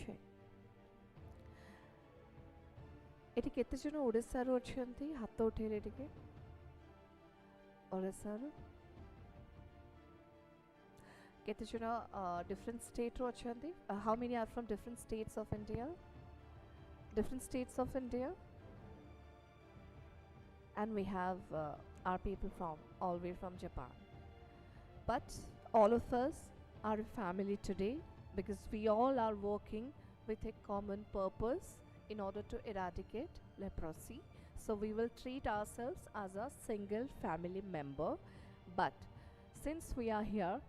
अच्छे एटी केते जन ओडिसा रो अछंती हाथ उठेले टिके ओडिसा रो केते जन different state row अछंती how many are from different states of India and we have our people from all the way from Japan, but all of us are a family today because we all are working with a common purpose in order to eradicate leprosy. So we will treat ourselves as a single family member, but since we are here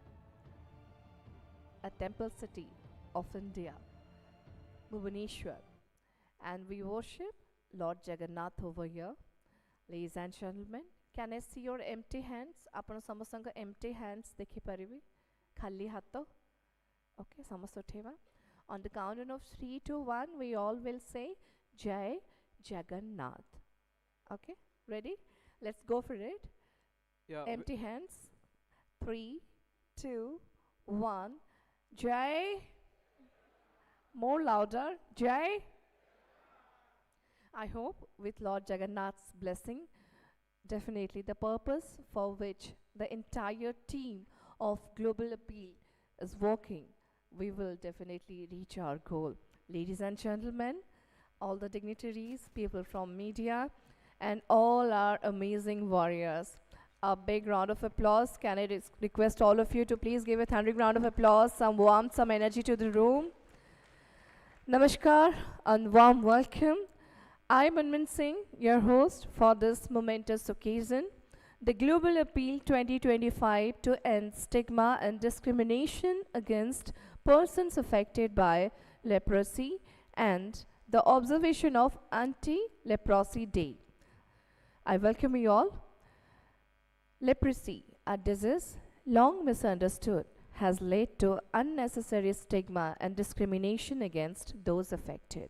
at temple city of India, Bhubaneswar, and we worship Lord Jagannath over here, ladies and gentlemen, can I see your empty hands? आपण समस्त empty hands देखि परिबे खाली हाथ okay समस्त उठेवा on the count of 3 to 1 we all will say Jai Jagannath. Okay, ready? Let's go for it. Yeah, empty hands. 3 2 1 Jai. More louder. Jai. I hope with Lord Jagannath's blessing, definitely the purpose for which the entire team of Global Appeal is working, we will definitely reach our goal. Ladies and gentlemen, all the dignitaries, people from media, and all our amazing warriors, a big round of applause. Can I request all of you to please give a thundering round of applause, some warmth, some energy to the room. Namaskar and warm welcome. I'm Manmin Singh, your host for this momentous occasion, the Global Appeal 2025 to end stigma and discrimination against persons affected by leprosy and the observation of Anti-Leprosy Day. I welcome you all. Leprosy, a disease long misunderstood, has led to unnecessary stigma and discrimination against those affected.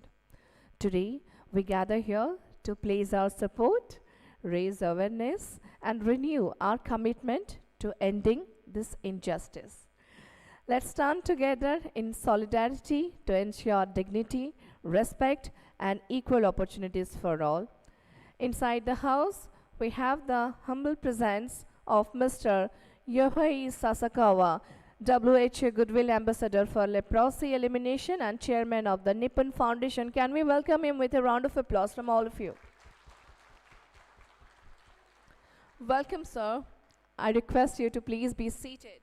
Today, we gather here to place our support, raise awareness, and renew our commitment to ending this injustice. Let's stand together in solidarity to ensure dignity, respect, and equal opportunities for all. Inside the house, we have the humble presence of Mr. Yohei Sasakawa, WHO Goodwill Ambassador for Leprosy Elimination and Chairman of the Nippon Foundation. Can we welcome him with a round of applause from all of you? Welcome, sir. I request you to please be seated.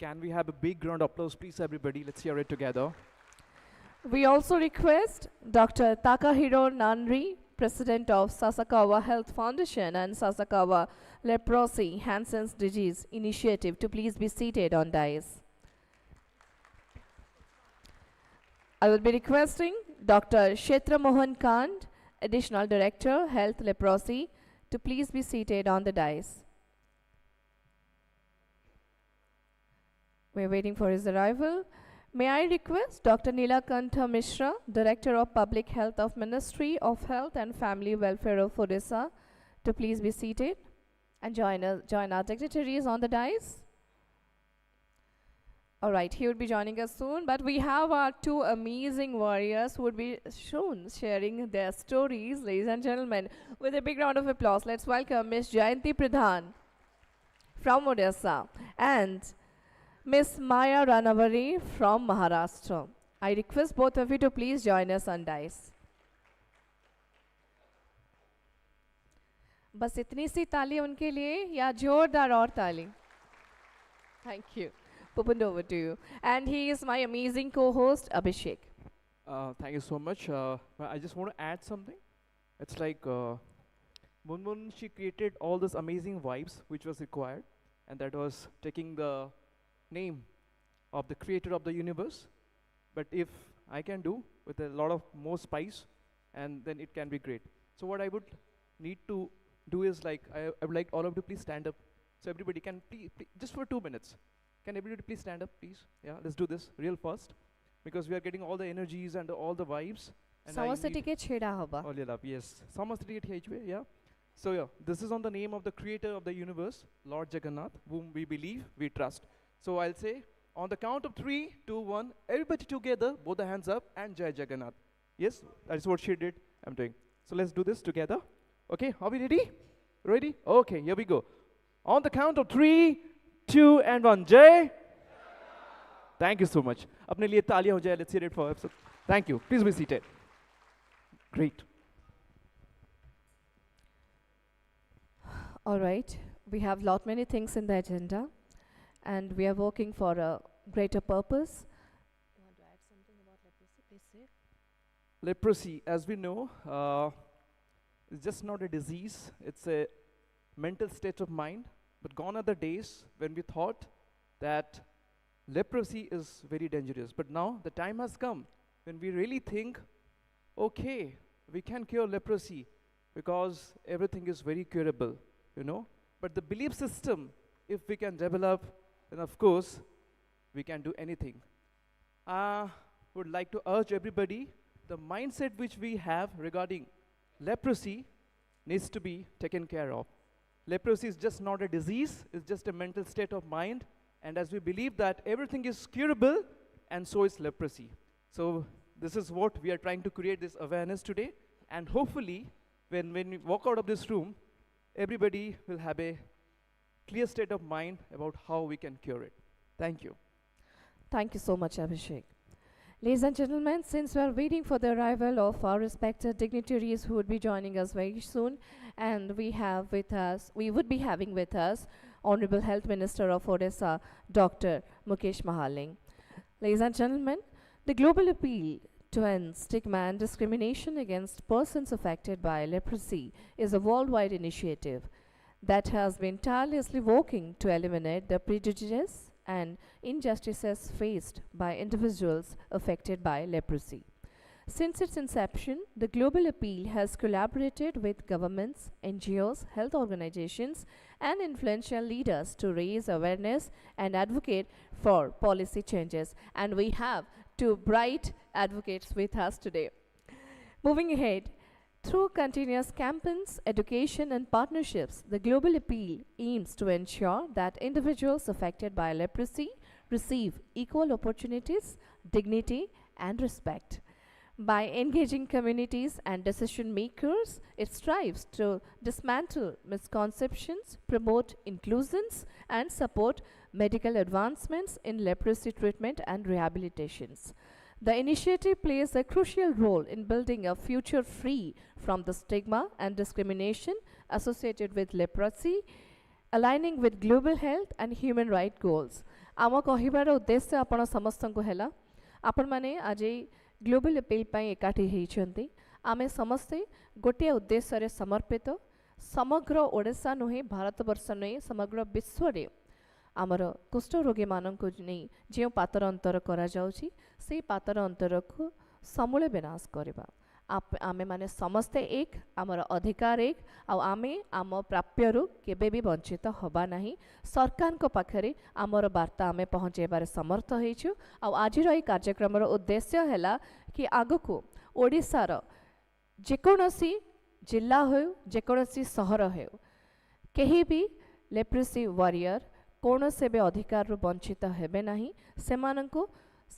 can we have a big round of applause, please, everybody? Let's hear it together. We also request Dr. Takahiro Nanri, President of Sasakawa Health Foundation and Sasakawa Leprosy Hansen Disease Initiative, to please be seated on dais. I will be requesting Dr. Kshetra Mohan Kant, Additional Director, Health Leprosy, to please be seated on the dais. We are waiting for his arrival. May I request Dr. Nilakantha Mishra, Director of Public Health of Ministry of Health and Family Welfare of Odisha, to please be seated and join our dignitaries on the dais. All right, he would be joining us soon, but we have our two amazing warriors who would be soon sharing their stories, ladies and gentlemen. With a big round of applause, let's welcome Ms Jayanti Pradhan from Odisha and Ms Maya Ranavari from Maharashtra. I request both of you to please join us on dais. बस इतनी सी ताली उनके लिए या जोरदार और ताली? Thank you. Pupund, over to you. And he is my amazing co-host, Abhishek. Thank you so much. I just want to add something. It's like Munmun, she created all those amazing vibes which was required, and that was taking the name of the creator of the universe. But if I can do with a lot of more spice, and then it can be great. So what I would need to do is like, I would like all of you to please stand up. So everybody can please, just for 2 minutes. Can everybody please stand up, please? Yeah, let's do this real fast, because we are getting all the energies and all the vibes. And all your love, yes. Yeah. So yeah, this is on the name of the creator of the universe, Lord Jagannath, whom we believe, we trust. So I'll say, On the count of 3, 2, 1, everybody together, both the hands up, and Jai Jagannath. Yes, that is what she did. I'm doing. So let's do this together. Okay, are we ready? Ready? Okay, here we go. On the count of 3, 2, and 1. Jai. Thank you so much. अपने लिए तालियां हो जाए. Let's hear it for episode. Thank you. Please be seated. Great. All right, we have lot many things in the agenda, and we are working for a greater purpose. You want to add something about leprosy? Please say. Leprosy, as we know, is just not a disease. It's a mental state of mind. But gone are the days when we thought that leprosy is very dangerous. But now the time has come when we really think, okay, we can cure leprosy because everything is very curable, you know. But the belief system, if we can develop, then of course, we can do anything. I would like to urge everybody, the mindset which we have regarding leprosy needs to be taken care of. Leprosy is just not a disease, it's just a mental state of mind. And as we believe that everything is curable, and so is leprosy. So this is what we are trying to create, this awareness today. And hopefully, when we walk out of this room, everybody will have a clear state of mind about how we can cure it. Thank you. Thank you so much, Abhishek. Ladies and gentlemen, since we are waiting for the arrival of our respected dignitaries who would be joining us very soon, and we would be having with us Honorable Health Minister of Odisha, Dr. Mukesh Mahaling. Ladies and gentlemen, the global appeal to end stigma and discrimination against persons affected by leprosy is a worldwide initiative that has been tirelessly working to eliminate the prejudices and injustices faced by individuals affected by leprosy. Since its inception, the Global Appeal has collaborated with governments, NGOs, health organizations, and influential leaders to raise awareness and advocate for policy changes. And we have two bright advocates with us today. Moving ahead, through continuous campaigns, education, and partnerships, the Global Appeal aims to ensure that individuals affected by leprosy receive equal opportunities, dignity, and respect. By engaging communities and decision makers, it strives to dismantle misconceptions, promote inclusions, and support medical advancements in leprosy treatment and rehabilitations. The initiative plays a crucial role in building a future free from the stigma and discrimination associated with leprosy, aligning with global health and human rights goals. आम कहिबार उद्देश्य आपण समस्तंको हेला आपण माने आज global appeal पई एकाठी हेइछंती आमे समस्ते गोटे उद्देश्य रे समर्पित समग्र ओडिशा नुहे भारत वर्ष नुहे समग्र विश्व रे आमर कुष्ठ रोगी मानक नहीं जो पातर अंतर करा जाउची से पातर अंतर को समूले विनाश करबा आमे माने समस्ते एक आमर अधिकार एक आमे आम प्राप्यरु केबे भी वंचित हबा नहीं सरकार को पाखरे आमर वार्ता आमे पहुँचेबार समर्थ होइछु आज रही कार्यक्रम उद्देश्य हैला कि आग को ओडिशार जेकोसी जिला हो जेकोसी सहर हो केही भी लेप्रोसी वॉरियर कौन से भी अधिकार वंचित हेबे नहीं सेमानंको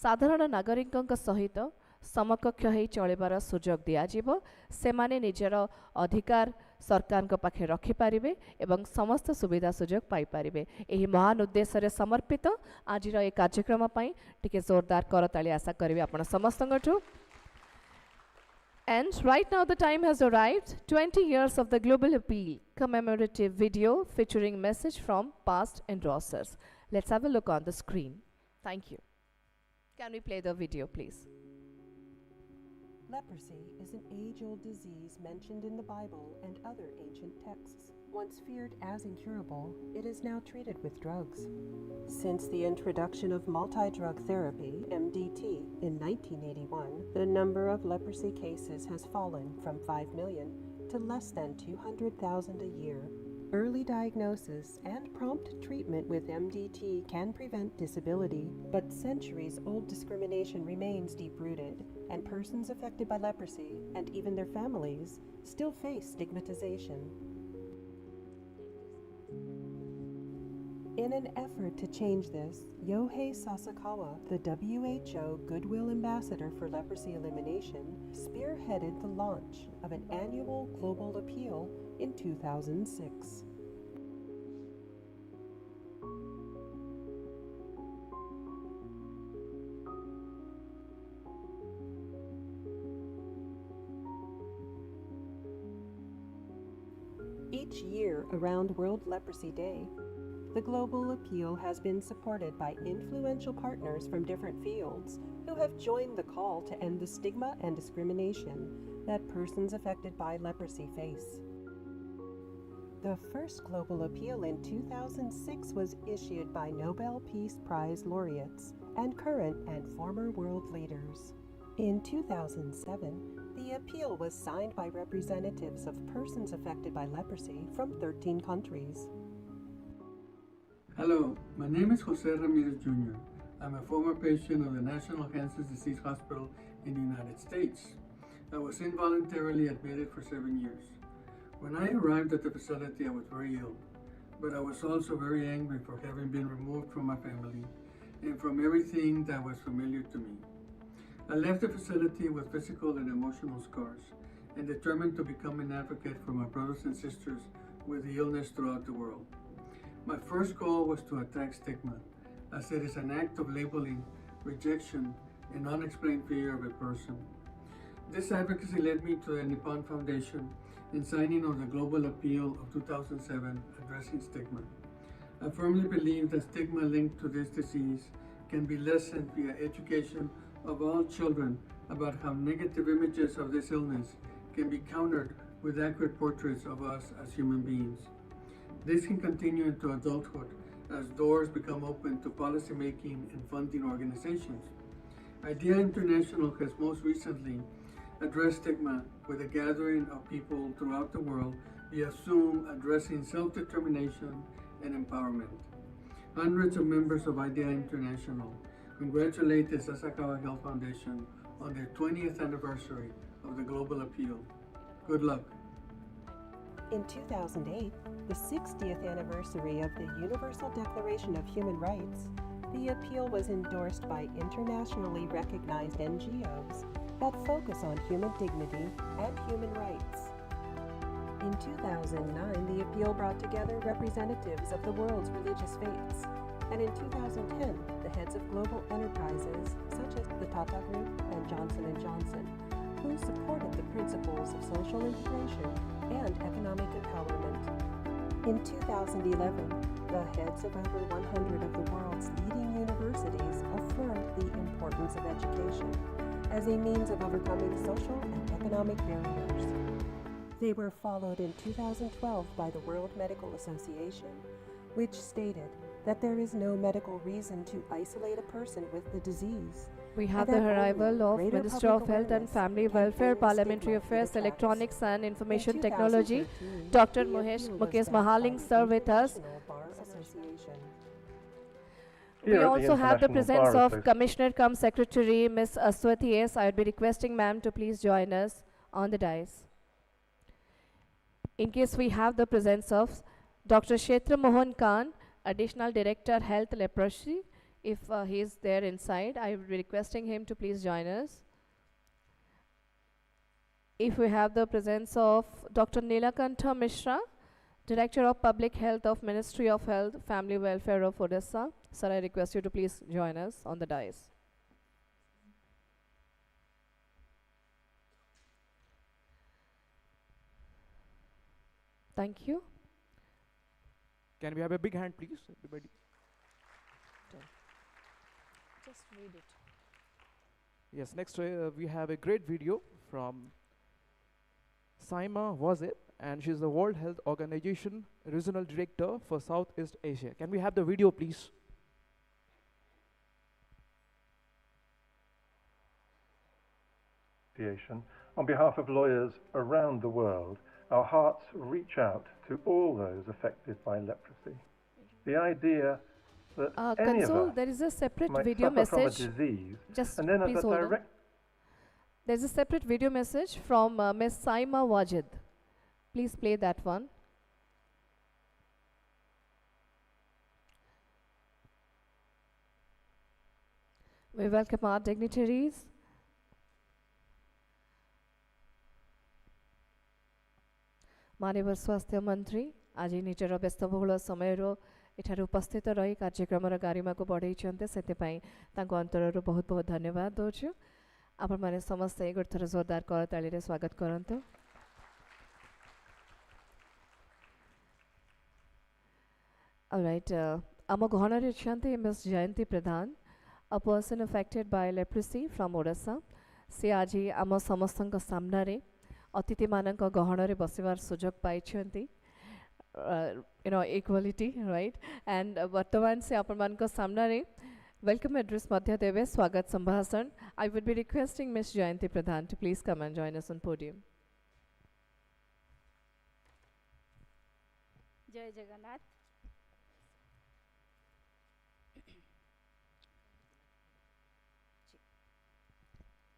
साधारण नागरिक सहित समकक्ष हो चलबार सुजोग दियाजिबो सेमाने निजर अधिकार सरकार को पाखे रखि पारिबे एवं समस्त सुविधा सुजोग पाई पारिबे एही महान उद्देश्य रे समर्पित आज ए कार्यक्रम पई टिके जोरदार करताली आशा करिवे आपण समस्तंगठु. And right now the time has arrived, 20 years of the Global Appeal commemorative video featuring message from past endorsers. Let's have a look on the screen. Thank you. Can we play the video, please? Leprosy is an age-old disease mentioned in the Bible and other ancient texts. Once feared as incurable, it is now treated with drugs. Since the introduction of multi-drug therapy, MDT, in 1981, the number of leprosy cases has fallen from 5 million to less than 200,000 a year. Early diagnosis and prompt treatment with MDT can prevent disability, but centuries-old discrimination remains deep-rooted, and persons affected by leprosy, and even their families, still face stigmatization. In an effort to change this, Yohei Sasakawa, the WHO Goodwill Ambassador for Leprosy Elimination, spearheaded the launch of an annual global appeal in 2006. Each year around World Leprosy Day, the global appeal has been supported by influential partners from different fields who have joined the call to end the stigma and discrimination that persons affected by leprosy face. The first global appeal in 2006 was issued by Nobel Peace Prize laureates and current and former world leaders. In 2007, the appeal was signed by representatives of persons affected by leprosy from 13 countries. Hello, my name is Jose Ramirez Jr. I'm a former patient of the National Hansen Disease Hospital in the United States. I was involuntarily admitted for 7 years. When I arrived at the facility, I was very ill, but I was also very angry for having been removed from my family and from everything that was familiar to me. I left the facility with physical and emotional scars and determined to become an advocate for my brothers and sisters with the illness throughout the world. My first goal was to attack stigma, as it is an act of labeling, rejection, and unexplained fear of a person. This advocacy led me to the Nippon Foundation in signing of the Global Appeal of 2007 addressing stigma. I firmly believe that stigma linked to this disease can be lessened via education of all children about how negative images of this illness can be countered with accurate portraits of us as human beings. This can continue into adulthood as doors become open to policymaking and funding organizations. IDEA International has most recently addressed stigma with a gathering of people throughout the world via Zoom addressing self-determination and empowerment. Hundreds of members of IDEA International congratulate the Sasakawa Health Foundation on their 20th anniversary of the Global Appeal. Good luck. In 2008, the 60th anniversary of the Universal Declaration of Human Rights, the appeal was endorsed by internationally recognized NGOs that focus on human dignity and human rights. In 2009, the appeal brought together representatives of the world's religious faiths, and in 2010, the heads of global enterprises such as the Tata Group and Johnson & Johnson, who supported the principles of social integration and economic empowerment. In 2011, the heads of over 100 of the world's leading universities affirmed the importance of education as a means of overcoming social and economic barriers. They were followed in 2012 by the World Medical Association, which stated that there is no medical reason to isolate a person with the disease. We have and the that arrival only of greater Minister of public Health and awareness Family can Welfare, end the Parliamentary stigma it Affairs, attracts. Electronics and In Information Technology, 2013, Dr. the Mukesh appeal was Mahaling, backed by sir, the with us. International Bar Association. We Here at the also have the International presence Bar of Association. Commissioner cum Secretary Ms. Aswati S. I would be requesting ma'am to please join us on the dais. In case we have the presence of Dr. Kshetra Mohan Khan, Additional Director Health Leprosy, if he is there inside, I would be requesting him to please join us. If we have the presence of Dr. Nilakantha Mishra, Director of Public Health of Ministry of Health, Family Welfare of Odisha. Sir, I request you to please join us on the dais. Thank you. Can we have a big hand, please, everybody? Just read it. Yes, next we have a great video from Saima was it, and she's the World Health Organization Regional Director for Southeast Asia. Can we have the video, please? On behalf of lawyers around the world, our hearts reach out to all those affected by leprosy. The idea that any of Console, us there is a separate might video suffer from a message. disease, Just and then as please a hold on. direct There's a separate video message from Ms. Saima Wajid. Please play that one. We welcome our dignitaries. माननीय स्वास्थ्य मंत्री आज निजर व्यस्तबहुल समय एठार उपस्थित रही कार्यक्रम गारिमा को बढ़ई से अंतर बहुत बहुत धन्यवाद दौचु आपण मैंने समस्ते गोटे थर जोरदार करताली स्वागत करंतु। Alright, आम गहन अच्छा miss Jayanti Pradhan, a person affected by leprosy from Odisha. से आज आम समस्त सामने अतिथि मानक गहन रे बसिवार सुजोग पाइछंती, equality, right? And वर्तमान से आपण मान सामने welcome address मध्य देवे स्वागत संभाषण. I would be requesting Ms Jayanti Pradhan to please come and join us on podium. जय Jagannath.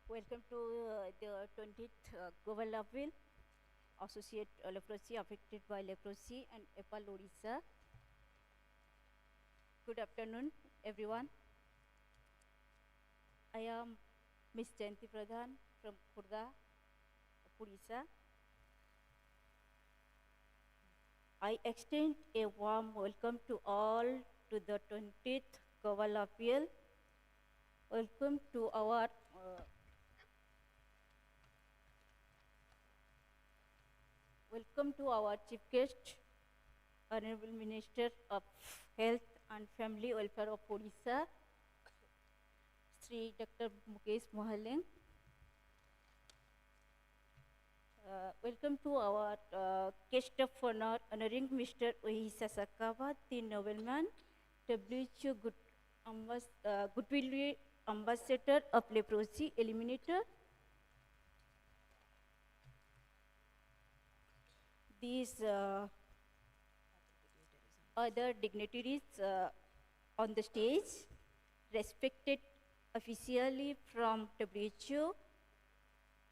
Welcome to the 20th Global Level Associate Leprosy affected by leprosy and Epal Odisha. Good afternoon, everyone. I am Ms Jayanti Pradhan from Khurda, Odisha. I extend a warm welcome to all to the 20th Global Appeal. Welcome to our Chief Guest, Honorable Minister of Health and Family Welfare of Odisha, Sri Dr. Mukesh Mohaleng. Welcome to our guest of honor, honoring Mr. Sasakawa, the nobleman, WHO Goodwill Ambassador of Leprosy Eliminator. These other dignitaries on the stage, respected officially from WHO,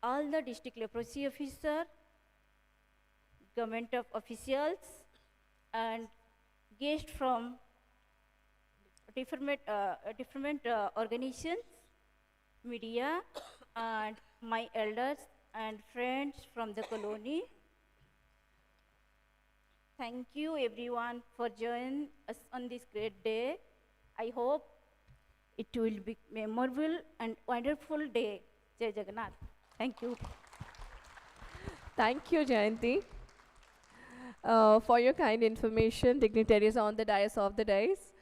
all the district leprosy officer, government of officials, and guests from different organizations, media, and my elders and friends from the colony. Thank you everyone for joining us on this great day. I hope it will be memorable and wonderful day. Jai Jagannath. Thank you. Thank you, Jayanti, for your kind information. Dignitaries on the dais of the dais.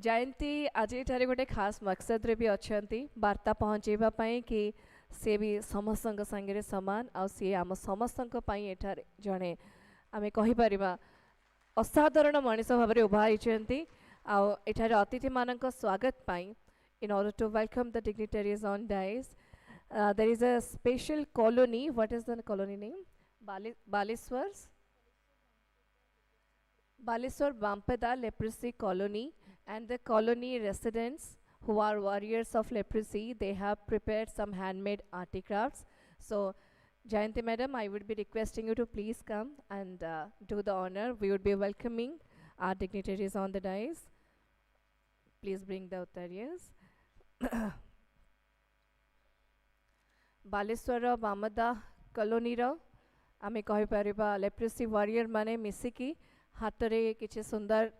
Jayanti आज एठारे गोटे खास मकसद रे भी अच्छी वार्ता पहुँचेबा पाई कि से भी समस्त संगे समान आ सी आम समस्त एठारे जड़े आम कहीपर असाधारण मनीष भाव में उभा होती आठार अतिथि मान स्वागत पाई in order to welcome the dignitaries on dais. There is a special colony. What is the colony name? Bhubaneswar Bampeda Leprosy Colony, and the colony residents who are warriors of leprosy, they have prepared some handmade articrafts. So Jayanti madam, I would be requesting you to please come and do the honor. We would be welcoming our dignitaries on the dais. Please bring the uttarias. Baleswar Bamada colony ro आमे कहि परिबा leprosy warrior माने मिसिकी हातरे किछि सुंदर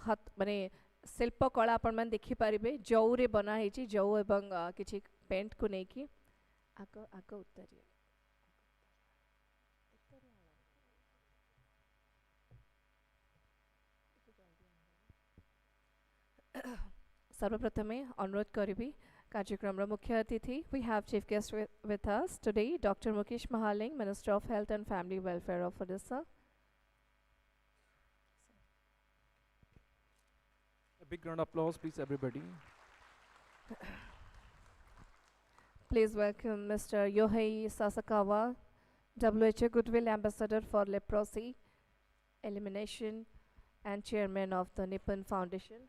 हाथ माने शिल्प कला आपण मान देखि परिबे जौ रे बना हेची जौ एवं किछि पेंट को नेकी आको आको उतरिए सर्वप्रथमे अनुरोध करिबी कार्यक्रम मुख्य अतिथि. We have chief guest with us today, Dr. Mukesh Mohaleng, Minister of Health and Family Welfare of Odisha. A big round of applause, please, everybody. Please welcome Mr. Yohei Sasakawa, WHO Goodwill Ambassador for Leprosy, Elimination, and Chairman of the Nippon Foundation.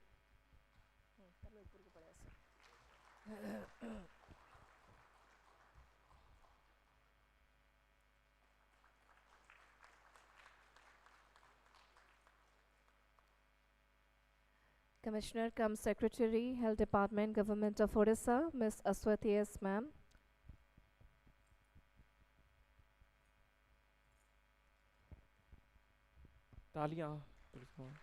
Commissioner cum Secretary, Health Department, Government of Odisha, Ms. Aswati S. Ma'am. Talia. Please go on.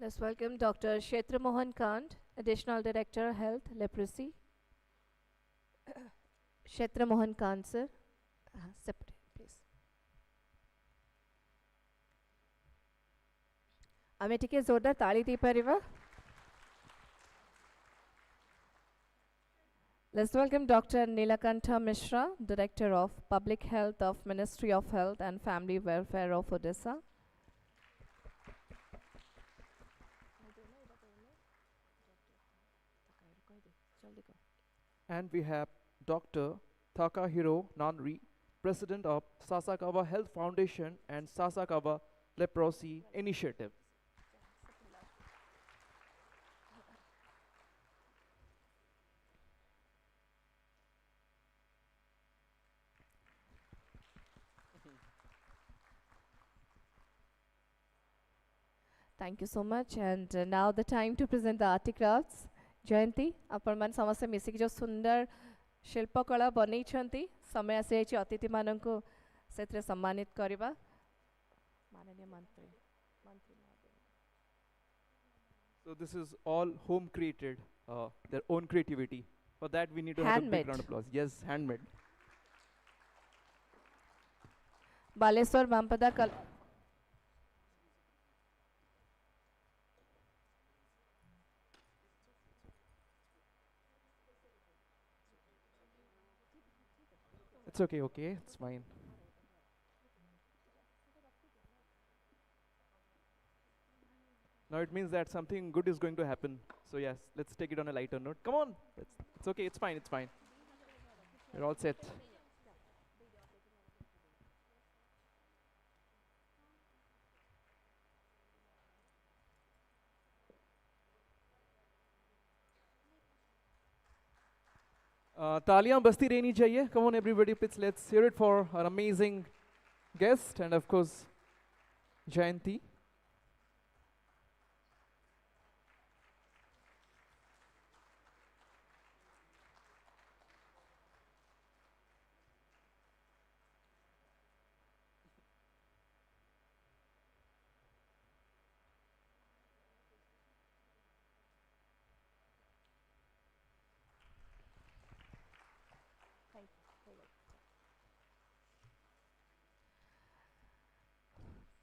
Let's welcome Dr. Kshetra Mohan Kant, Additional Director, Health, Leprosy. Kshetra Mohan Kant, sir. Separate, please. ଆମେ ଟିକେ ଜୋରଦାର ତାଳି ଦେଇପାରିବା? Let's welcome Dr. Nilakantha Mishra, Director of Public Health of Ministry of Health and Family Welfare of Odisha. And we have Dr. Takahiro Nanri, President of Sasakawa Health Foundation and Sasakawa Leprosy Initiative. Thank you so much. And now the time to present the articrafts. Jayanti, आपण समस्त मिसिक जो सुंदर शिल्पकला बनैछंती समय आसी जाइछि अतिथि माननको सेत्रे सम्मानित करिबा माननीय मंत्री महोदय. So this is all home created, their own creativity. For that we need to have a big Handmade. round of applause. Yes, handmade. Baleshwar बामपदा कल It's okay, it's fine. Now it means that something good is going to happen. So yes, let's take it on a lighter note. Come on, it's okay, it's fine, it's fine. We're all set. तालियां बजती रहनी चाहिए. Come on everybody, please let's hear it for our amazing guest and of course Jayanti.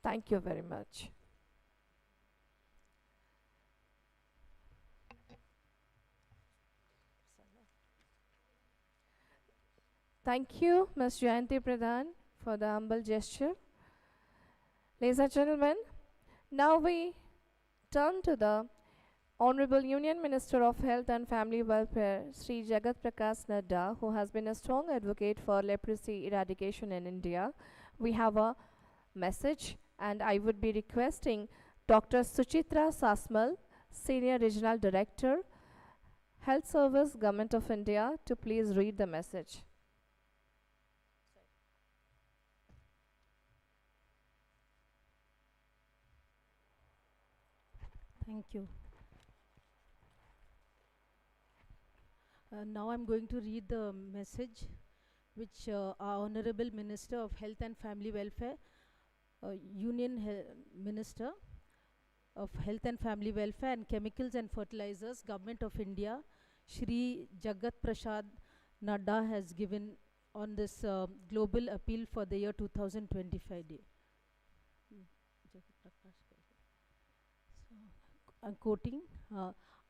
Thank you very much. Thank you, Ms. Jayanti Pradhan, for the humble gesture. Ladies and gentlemen, now we turn to the Honorable Union Minister of Health and Family Welfare, Sri Jagat Prakash Nadda, who has been a strong advocate for leprosy eradication in India. We have a message, and I would be requesting Dr. Suchitra Sasmal, Senior Regional Director, Health Service, Government of India, to please read the message. Thank you. Now I'm going to read the message which our Honorable Minister of Health and Family Welfare, Minister of Health and Family Welfare and Chemicals and Fertilizers, Government of India, Shri Jagat Prashad Nadda has given on this global appeal for the year 2025 day. I'm quoting,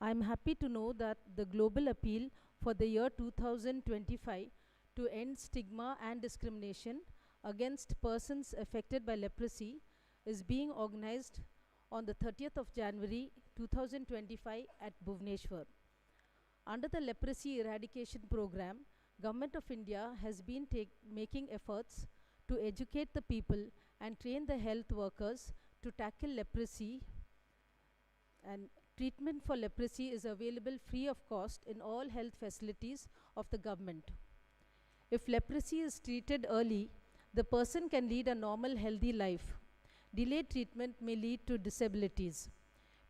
I'm happy to know that the global appeal for the year 2025 to end stigma and discrimination against persons affected by leprosy is being organized on the 30th of January 2025 at Bhubaneswar. Under the leprosy eradication program, Government of India has been making efforts to educate the people and train the health workers to tackle leprosy, and treatment for leprosy is available free of cost in all health facilities of the government. If leprosy is treated early, the person can lead a normal, healthy life. Delayed treatment may lead to disabilities.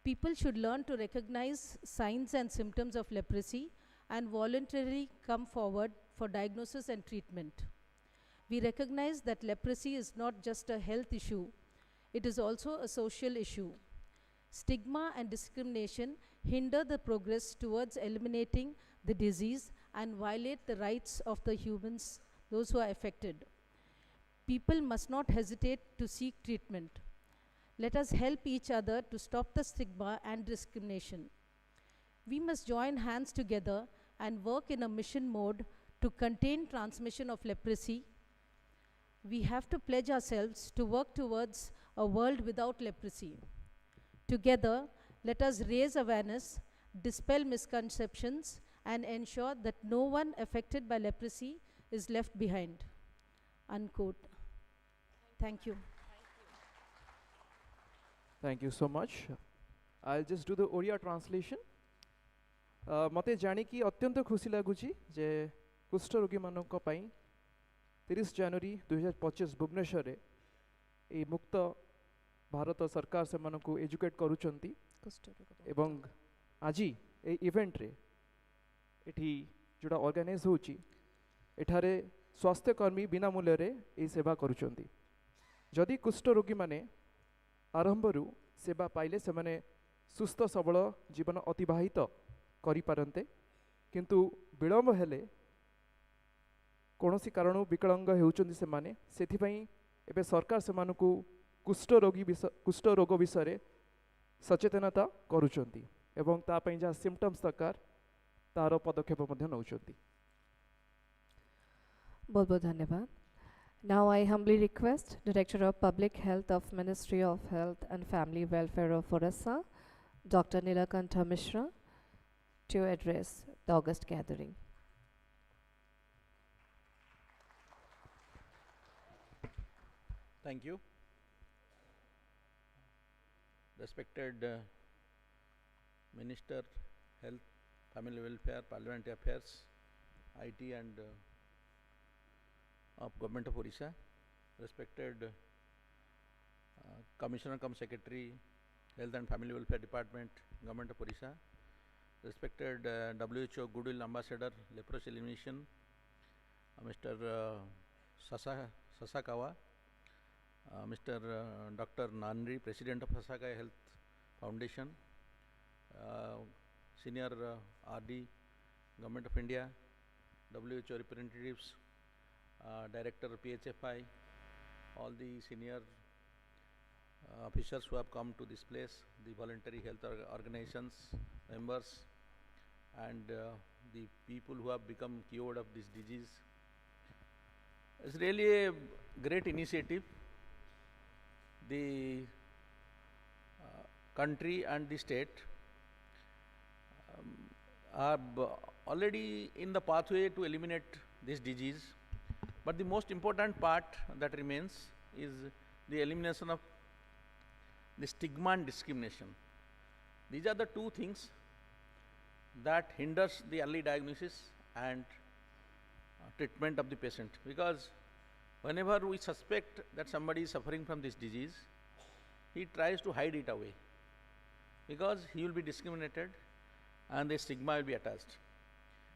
People should learn to recognize signs and symptoms of leprosy and voluntarily come forward for diagnosis and treatment. We recognize that leprosy is not just a health issue, it is also a social issue. Stigma and discrimination hinder the progress towards eliminating the disease and violate the rights of the humans, those who are affected. People must not hesitate to seek treatment. Let us help each other to stop the stigma and discrimination. We must join hands together and work in a mission mode to contain transmission of leprosy. We have to pledge ourselves to work towards a world without leprosy. Together, let us raise awareness, dispel misconceptions, and ensure that no one affected by leprosy is left behind. Unquote. Thank you. Thank you so much. I'll just do the Oriya translation. मते जानी कि अत्यंत खुशी लगुची जे कुष्ठ रोगी मानक पई 30 जनवरी 2025 भुवनेश्वर रे ए मुक्त भारत सरकार से मानक एजुकेट करूचंती एवं आजी ए इवेंट रे एठी जोड़ा ऑर्गेनाइज होची एठारे स्वास्थ्य कर्मी बिना मूल्य रे ए सेवा करूचंती जदि कुष्ठ रोगी माने आरंभरू सेवा पाइले से माने सुस्थ सबल जीवन अतिबाहित करि पारंते किंतु विलंब हेले कोनोसी कारण विकलांग हेउचंदी से माने सेथि पई एबे सरकार से मानकु कुष्ठ रोग विषय सचेतनता करूचंती एवं ता पई जा सिम्पटम्स दरकार तार पदक्षेप मध्ये नउचंती बहुत बहुत धन्यवाद. Now I humbly request Director of Public Health of Ministry of Health and Family Welfare of Odisha, Dr. Nilakantha Mishra, to address the August gathering. Thank you. Respected Minister, Health, Family Welfare, Parliamentary Affairs, IT and of Government of Odisha, respected Commissioner cum Secretary, Health and Family Welfare Department, Government of Odisha, respected WHO Goodwill Ambassador, Leprosy Elimination, Mr. Sasakawa, Mr. Dr. Nanri, President of Sasakawa Health Foundation, Senior RD, Government of India, WHO representatives, Director PHFI, all the senior officers who have come to this place, the voluntary health organizations, members, and the people who have become cured of this disease. It's really a great initiative. The country and the state are already in the pathway to eliminate this disease. But the most important part that remains is the elimination of the stigma and discrimination. These are the two things that hinders the early diagnosis and treatment of the patient. Because whenever we suspect that somebody is suffering from this disease, he tries to hide it away because he will be discriminated and the stigma will be attached.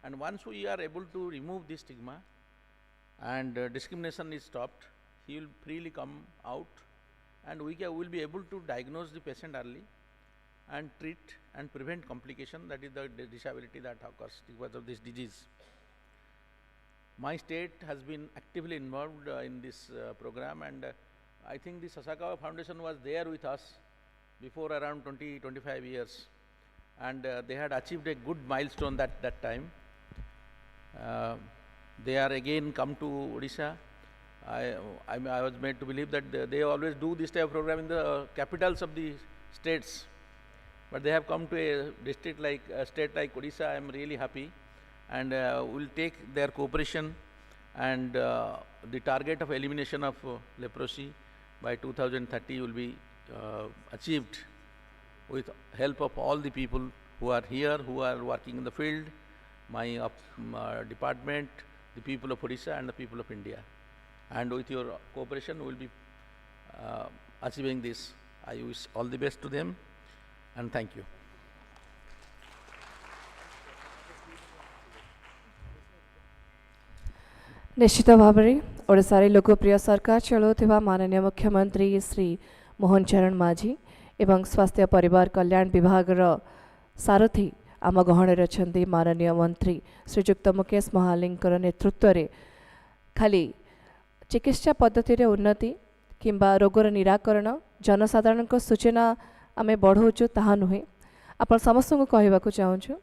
And once we are able to remove this stigma and discrimination is stopped, he will freely come out and we will be able to diagnose the patient early and treat and prevent complication, that is the disability that occurs because of this disease. My state has been actively involved in this program, and I think the Sasakawa Foundation was there with us before around 20-25 years, and they had achieved a good milestone that time. They are again come to Odisha. I was made to believe that they always do this type of program in the capitals of the states, but they have come to a district like a state like Odisha. I am really happy, and will take their cooperation and the target of elimination of leprosy by 2030 will be achieved with help of all the people who are here, who are working in the field, my department, the people of Odisha and the people of India. And with your cooperation, we will be achieving this. I wish all the best to them and thank you. निश्चित भाव में ओडिशा लोकप्रिय सरकार चलाउथिबा माननीय मुख्यमंत्री श्री मोहन चरण माझी एवं स्वास्थ्य परिवार कल्याण विभाग सारथी आम गहण अच्छा माननीय मंत्री श्रीजुक्त मुकेश महालिंकर नेतृत्व में खाली चिकित्सा पद्धति रे उन्नति किंबा रोगर निराकरण जनसाधारण सूचना आम बढ़ाऊँ ताहा नुहे आप समस्त को कहवाक चाहूँ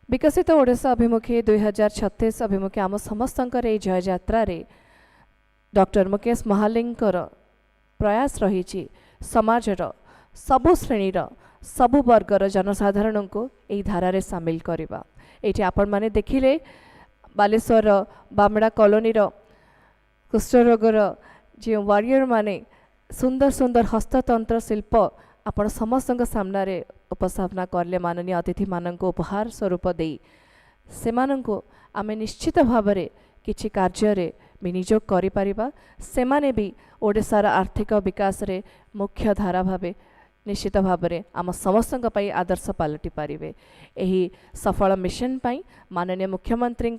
विकसित ओडिशा अभिमुखे 2036 अभिमुखे आम समस्त जय यात्रा डॉक्टर मुकेश महालिंकर प्रयास रही समाजर सबु श्रेणीर सबु वर्गर जनसाधारण को यही धारा सामिल करवा। ये आपण मैंने देखिले बालेश्वर बामड़ा कॉलोनी कुष्ठरोगर जो वारियर माने सुंदर सुंदर हस्ततंत्र शिल्प आपण समस्त सामने उपस्थापना करले माननीय अतिथि मानक उपहार स्वरूप दे से आमे निश्चित भाव में किछि कार्य विनियोग करि परिबा से माने भी ओडिशार आर्थिक विकास रे मुख्य धारा भावे निश्चित भाव में आम समस्त आदर्श पलटि पारे। यही सफल मिशन पाई माननीय मुख्यमंत्री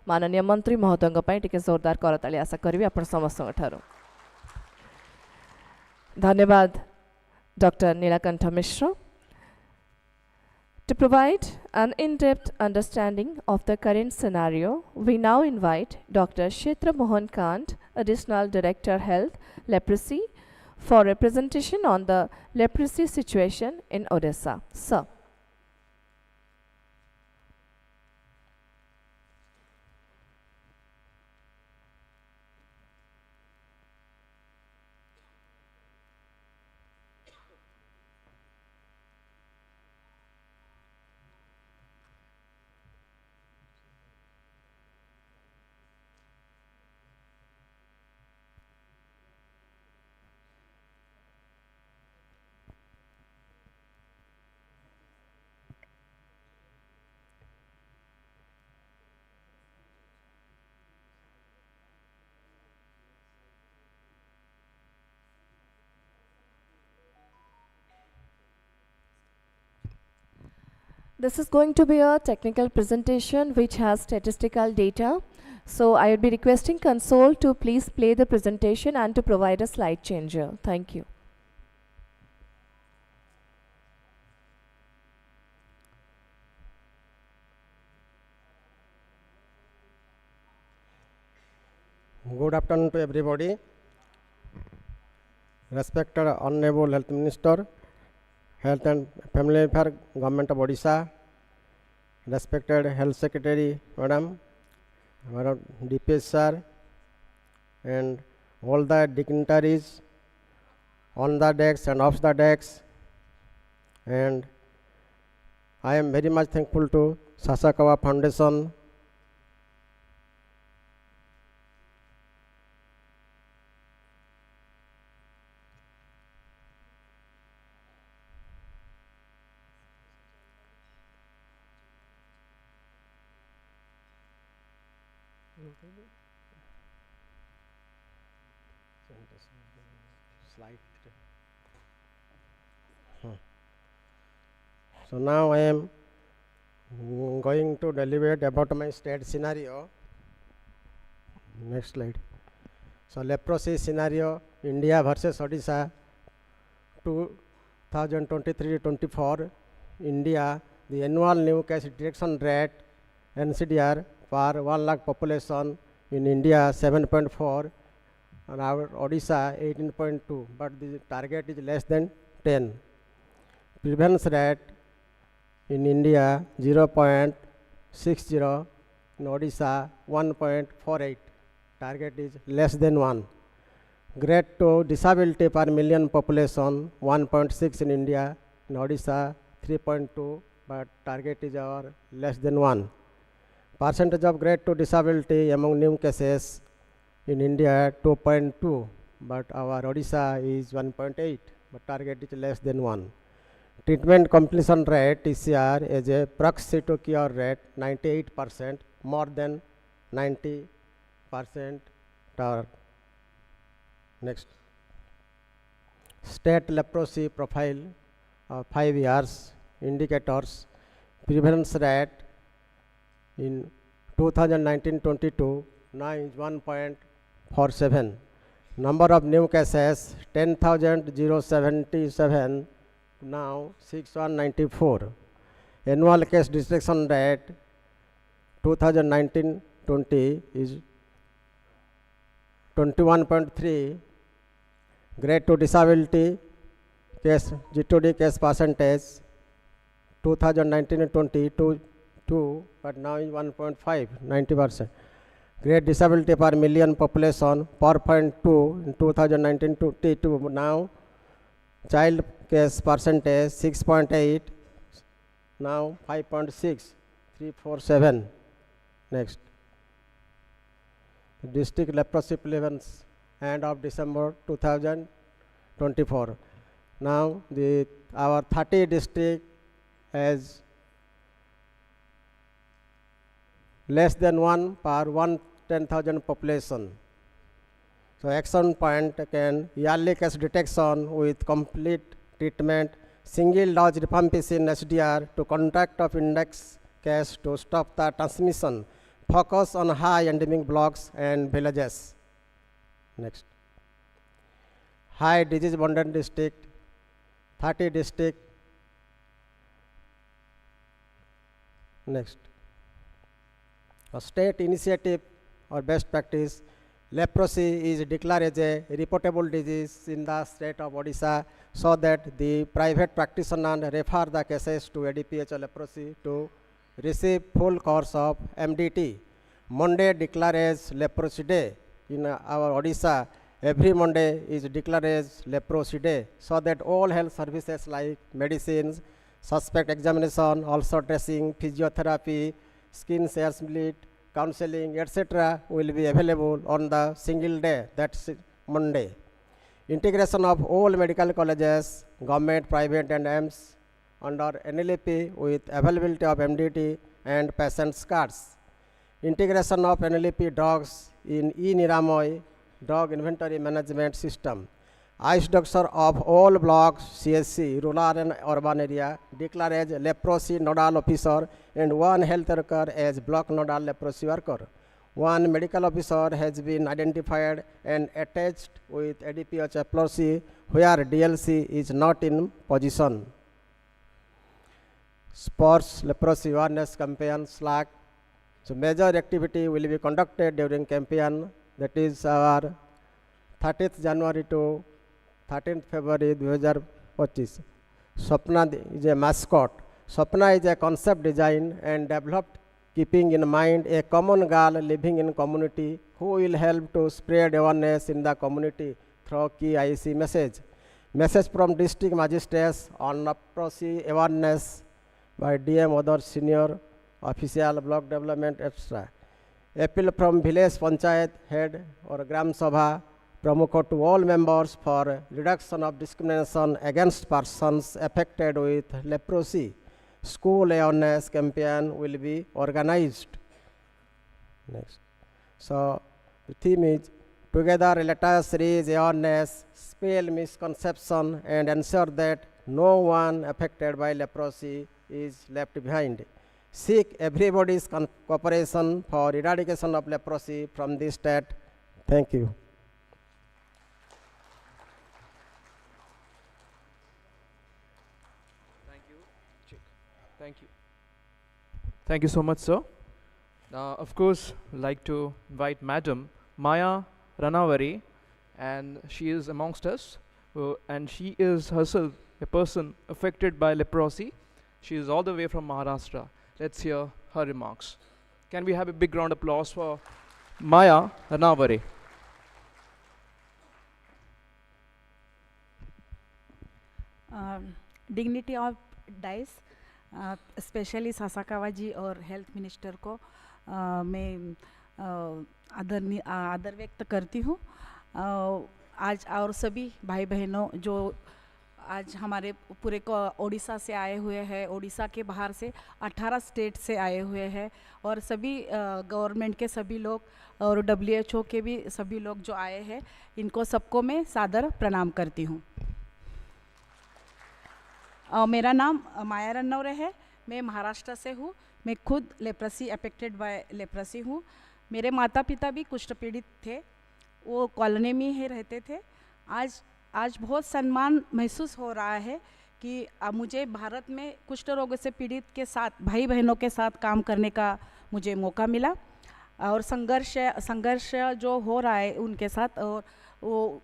माननीय मंत्री महोदय टिके जोरदार करताली आशा करी आप समस्त ठारो। धन्यवाद doctor Neelkanth Mishra. To provide an in-depth understanding of the current scenario, we now invite Dr. Kshetra Mohan Kant, Additional Director Health, Leprosy, for a presentation on the leprosy situation in Odisha. Sir. This is going to be a technical presentation which has statistical data. So I would be requesting console to please play the presentation and to provide a slide changer. Thank you. Good afternoon to everybody. Respected Honorable Health Minister, Health and Family Affairs, Government of Odisha, respected Health Secretary, Madam, Madam DPS Sir, and all the dignitaries on the decks and off the decks, and I am very much thankful to Sasakawa Foundation slide. So now I am going to deliberate about my state scenario. Next slide. So leprosy scenario, India versus Odisha 2023-24. India, the annual new case detection rate NCDR per 1 lakh population in India 7.4 and our Odisha 18.2, but the target is less than 10. Prevalence rate in India 0.60, in Odisha 1.48, target is less than 1. Grade 2 disability per million population 1.6 in India, in Odisha 3.2, but target is our less than 1. Percentage of grade 2 disability among new cases in India 2.2, but our Odisha is 1.8, but target is less than 1. Treatment completion rate TCR is a proxy to cure rate 98%, more than 90%. Next. state leprosy profile of 5 years indicators. Prevalence rate in 2019-22 now is 1.47. Number of new cases 10,077, now 6,194. Annual case detection rate 2019-20 is 21.3. Grade 2 disability case G2D case percentage 2019-20 2, but now is 1.5, 90%. Grade disability per million population 4.2 in 2019-22. Now child case percentage 6.8, now 5.6, 347. Next. District leprosy prevalence end of December 2024. Now our 30 district has less than 1 per 110,000 population. So action point can yearly case detection with complete treatment, single dose rifampicin SDR to contact of index case to stop the transmission, focus on high endemic blocks and villages. Next. High disease burden district, 30 district. Next. A state initiative or best practice, leprosy is declared as a reportable disease in the state of Odisha, so that the private practitioner refer the cases to ADPH leprosy to receive full course of MDT. Monday declared as leprosy day. In our Odisha, every Monday is declared as leprosy day, so that all health services like medicines, suspect examination, also dressing, physiotherapy, skin cell split, counseling, etc. will be available on the single day, that's Monday. Integration of all medical colleges, government, private and AIMS under NLP with availability of MDT and patients cards. Integration of NLP dogs in e-Niramoy dog inventory management system. Ice doctor of all blocks CSC, rural and urban area, declared as leprosy nodal officer and one health worker as block nodal leprosy worker. One medical officer has been identified and attached with ADPH leprosy where DLC is not in position. Sports leprosy awareness campaign SLAC. So major activity will be conducted during campaign, that is our 30th January to 13th February 2025. Swapna is a mascot. Swapna is a concept designed and developed keeping in mind a common girl living in community who will help to spread awareness in the community through key IC message. Message from district magistrates on leprosy awareness by DM other senior official block development etc. Appeal from village panchayat head or gram sabha Pramukha to all members for reduction of discrimination against persons affected with leprosy. School awareness campaign will be organized. Next. So the theme is together let us raise awareness, spell misconception and ensure that no one affected by leprosy is left behind. Seek everybody's cooperation for eradication of leprosy from this state. Thank you. Thank you. Thank you so much, sir. Now, of course, I'd like to invite Madam Maya Ranawari, and she is amongst us, and she is herself a person affected by leprosy. She is all the way from Maharashtra. Let's hear her remarks. Can we have a big round of applause for Maya Ranawari? Dignity of DICE, specially Sasakawa ji और health minister को मैं आदर व्यक्त करती हूँ। आज और सभी भाई बहनों जो आज हमारे पूरे ओडिशा से आए हुए हैं, ओडिशा के बाहर से 18 स्टेट से आए हुए हैं और सभी गवर्नमेंट के सभी लोग और WHO के भी सभी लोग जो आए हैं, इनको सबको मैं सादर प्रणाम करती हूँ। मेरा नाम माया रन्नौरे है, मैं महाराष्ट्र से हूँ। मैं खुद लेप्रेसी अफेक्टेड बाय लेप्रेसी हूँ। मेरे माता पिता भी कुष्ठ पीड़ित थे, वो कॉलोनी में ही रहते थे। आज बहुत सम्मान महसूस हो रहा है कि मुझे भारत में कुष्ठ रोग से पीड़ित के साथ, भाई बहनों के साथ काम करने का मुझे मौका मिला, और संघर्ष जो हो रहा है उनके साथ, और वो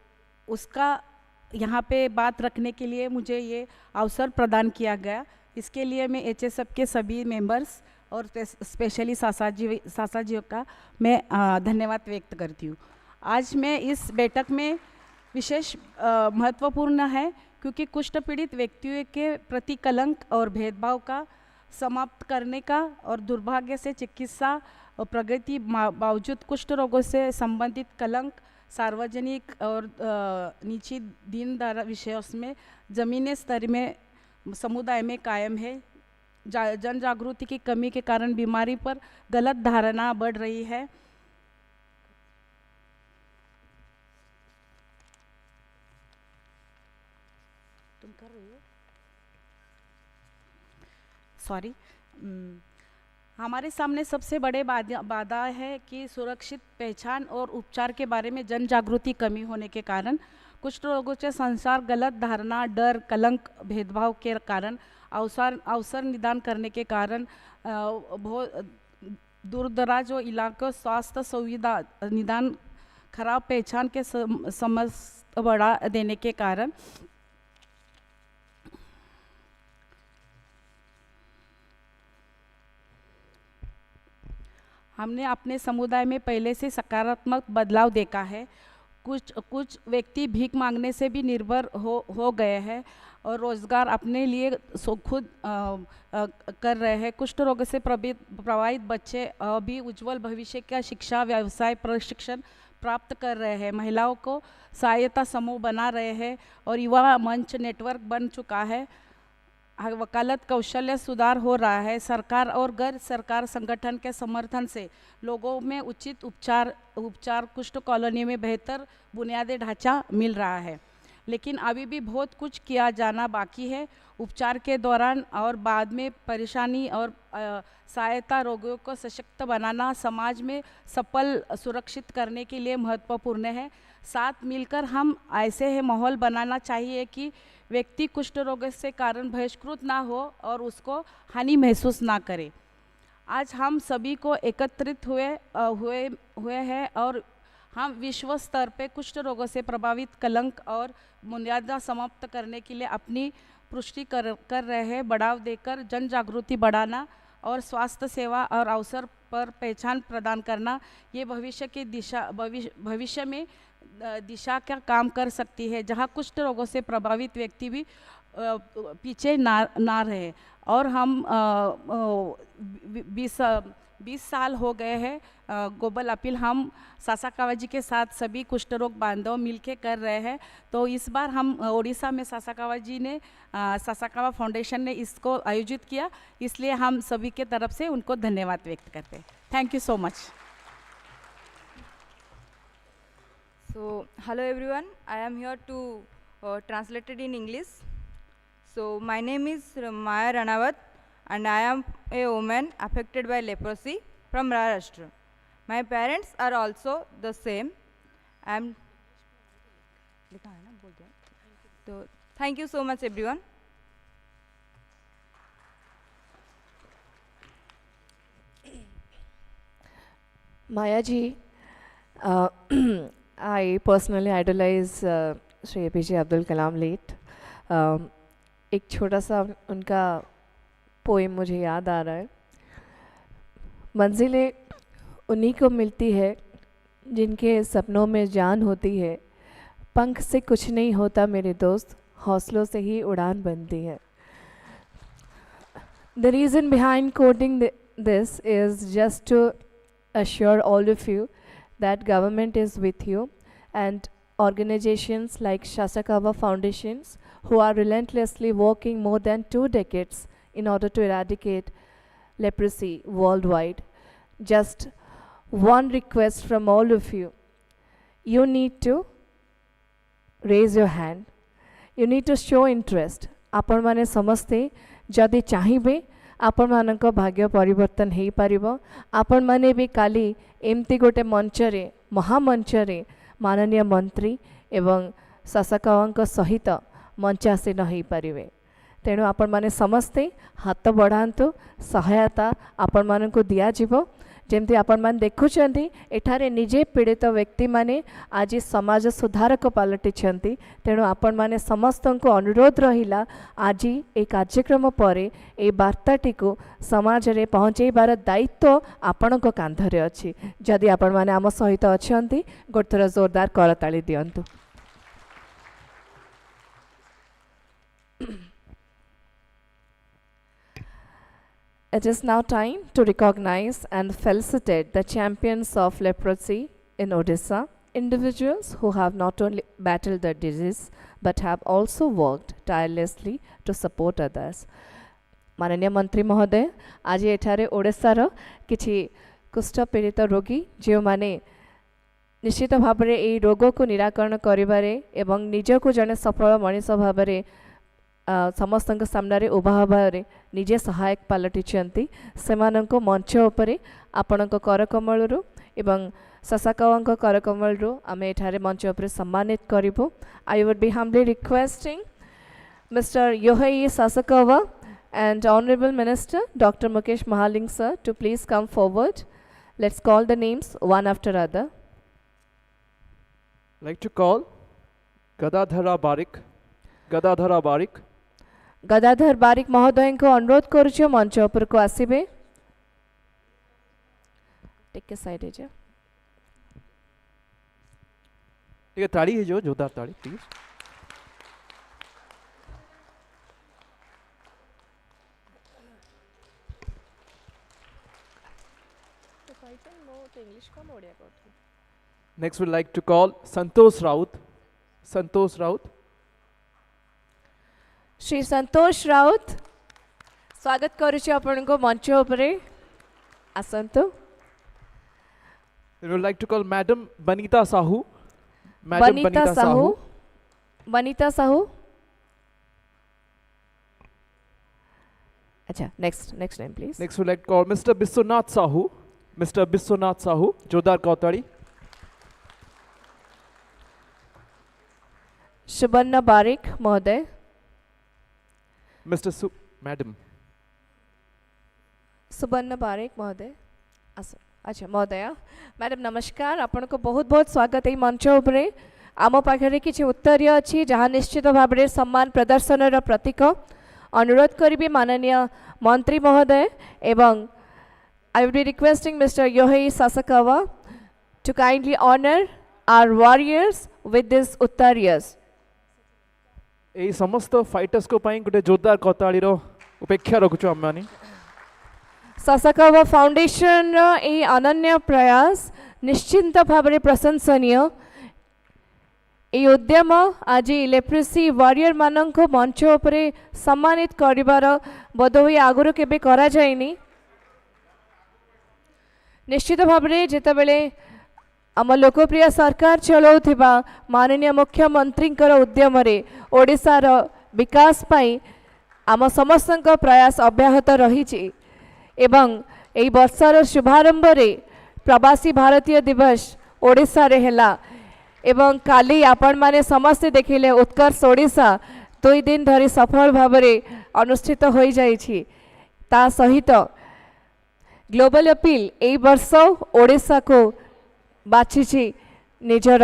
उसका यहाँ पे बात रखने के लिए मुझे ये अवसर प्रदान किया गया। इसके लिए मैं HSF के सभी मेंबर्स और स्पेशली सासा जी का मैं धन्यवाद व्यक्त करती हूँ। आज मैं इस बैठक में विशेष महत्वपूर्ण है क्योंकि कुष्ठ पीड़ित व्यक्तियों के प्रति कलंक और भेदभाव का समाप्त करने का, और दुर्भाग्य से चिकित्सा और प्रगति बावजूद कुष्ठ रोगों से संबंधित कलंक सार्वजनिक और निजी दीनदार विषयों में ज़मीनी स्तर में समुदाय में कायम है। जन जागृति की कमी के कारण बीमारी पर गलत धारणा बढ़ रही है। तुम कर रही हो? सॉरी। हमारे सामने सबसे बड़े बाधा है कि सुरक्षित पहचान और उपचार के बारे में जन जागृति कमी होने के कारण कुष्ठ रोगों से संसार गलत धारणा, डर, कलंक, भेदभाव के कारण अवसर निदान करने के कारण बहुत दूर-दराज इलाकों स्वास्थ्य सुविधा निदान खराब पहचान के समस्या बढ़ा देने के कारण हमने अपने समुदाय में पहले से सकारात्मक बदलाव देखा है। कुछ व्यक्ति भीख मांगने से भी निर्भर हो गए हैं और रोजगार अपने लिए खुद कर रहे हैं। कुष्ठ रोग से प्रभावित बच्चे भी उज्जवल भविष्य का शिक्षा, व्यवसाय, प्रशिक्षण प्राप्त कर रहे हैं। महिलाओं को सहायता समूह बना रहे हैं और युवा मंच नेटवर्क बन चुका है। वकालत कौशल्य सुधार हो रहा है। सरकार और गैर सरकार संगठन के समर्थन से लोगों में उचित उपचार कुष्ठ कॉलोनी में बेहतर बुनियादी ढांचा मिल रहा है, लेकिन अभी भी बहुत कुछ किया जाना बाकी है। उपचार के दौरान और बाद में परेशानी और सहायता रोगियों को सशक्त बनाना समाज में सफल सुरक्षित करने के लिए महत्वपूर्ण है। साथ मिलकर हम ऐसे माहौल बनाना चाहिए कि व्यक्ति कुष्ठ रोग से कारण बहिष्कृत ना हो और उसको हानि महसूस ना करे। आज हम सभी को एकत्रित हुए हैं और हम विश्व स्तर पे कुष्ठ रोगों से प्रभावित कलंक और बुनियादा समाप्त करने के लिए अपनी पुष्टि कर रहे हैं। बढ़ाव देकर जन जागृति बढ़ाना और स्वास्थ्य सेवा और अवसर पर पहचान प्रदान करना, ये भविष्य में दिशा का काम कर सकती है, जहां कुष्ठ रोगों से प्रभावित व्यक्ति भी पीछे ना रहे। और हम 20 साल हो गए हैं ग्लोबल अपील हम सासाकावा जी के साथ सभी कुष्ठ रोग बांधव मिलके कर रहे हैं। तो इस बार हम ओडिशा में सासाकावा जी ने सासाकावा फाउंडेशन ने इसको आयोजित किया, इसलिए हम सभी के तरफ से उनको धन्यवाद व्यक्त करते हैं। Thank you so much. So, hello everyone, I am here to translate it in English. So, my name is Maya Ranawat and I am a woman affected by leprosy from Maharashtra. My parents are also the same. So, thank you so much everyone. Maya ji, I personally idolize Shri APJ Abdul Kalam late. एक छोटा सा उनका poem मुझे याद आ रहा है। मंजिलें उन्हीं को मिलती है जिनके सपनों में जान होती है। पंख से कुछ नहीं होता मेरे दोस्त, हौसलों से ही उड़ान बनती है। The reason behind quoting this is just to assure all of you that government is with you, and organizations like Sasakawa Foundations, who are relentlessly working more than 2 decades in order to eradicate leprosy worldwide. Just one request from all of you. You need to raise your hand. You need to show interest. आपण माने समस्ते जदि चाहिए आपण मानक भाग्य परिवर्तन हो पारिबो। आपण माने भी काली एमती गोटे मंचरे महामंचरे माननीय मंत्री एवं शासकावांक सहित मंचासीन हो पारिबे। तेणु आपण माने समस्ते हाथ बढ़ातु सहायता आपण मानक दिया जिवो। जेमती आपण मान देखुचंती एठारे निजे पीड़ित व्यक्ति माने आज समाज सुधारक पलटिछंती। तेणु आपण माने समस्त को अनुरोध रहिला आज ए कार्यक्रम परे ए वार्ताटी को समाज रे पहुँचेबार दायित्व आपणक कांधरे अछि। जदि आपण माने आम सहित अछंती गोटे थर जोरदार करताली दियंतु। It is now time to recognize and felicitate the champions of leprosy in Odisha, individuals who have not only battled the disease but have also worked tirelessly to support others. माननीय मंत्री महोदय, आज एठारे ओडिशार किछि कुष्ठ पीड़ित रोगी जो माने निश्चित भाव में यही रोग को निराकरण करिबारे एवं निजको जने सफल मनीष भाव में समस्त सामने उभा हबारे निजे सहायक पलटिछंती। सेमानंको मंच उपरे आपणक करकमलरू एवं ससाकावांक करकमलरू आमे एठारे मंच उपरे सम्मानित करिबो। I would be humbly requesting mister Yohei Sasakawa and Honorable Minister Dr. Mukesh Mahaling sir to please come forward. Let's call the names one after other. Like to call Gadadhara Barik. Gadadhar Barik महोदय को अनुरोध करुछु मंच ऊपर को आसीबे। टिके side हे जे टिके ताड़ी हे जो जोरदार ताड़ी please. Next we'd like to call Santosh Raut. Shri Santosh Raut स्वागत करुछु आपण को मंच उपरे आसंतु। We would like to call Madam Banita Sahu. Banita Sahu. अच्छा, next name please. Next we'd like to call Mr. Biswanath Sahu. जोरदार कौताड़ी। शुभन्ना बारिक महोदय। Madam सुबर्ण बारिक महोदय। अच्छा महोदय मैडम नमस्कार, आपण को बहुत बहुत स्वागत है मंच उपरे। आम पाखे किसी उत्तर अच्छी जहाँ निश्चित भाव में सम्मान प्रदर्शन प्रतीक। अनुरोध करी माननीय मंत्री महोदय एवं I will be requesting mister Yohei Sasakawa to kindly honor our warriors with this उत्तरीयस। ए समस्त फाइटर्स को पाई गोटे जोरदार कताड़ी रो उपेक्षा रखुछु आम्मानी। Sasakawa फाउंडेशन ए अनन्य प्रयास निश्चिंत भाव में प्रशंसनीय। ए उद्यम आज लेप्रोसी वॉरियर मानन को मंच उपरे सम्मानित करिवार बोधहुए आगुरु केबे करा जायनी। निश्चित भाव में जेतेबेले आम लोकप्रिय सरकार चलाउथिबा माननीय मुख्यमंत्री उद्यम ओडिशार विकास पाई आम समस्त प्रयास अब्याहत रही एवं एई वर्षर शुभारंभ रे प्रवासी भारतीय दिवस ओडिशा रे हेला एवं काली आपण माने समस्ते देखिले उत्कर्ष ओडिशा 2 दिन धरी सफल भाव में अनुष्ठित हो जाइछि। ता सहित ग्लोबल अपील एई वर्ष ओडिशा को बाछिछि निजर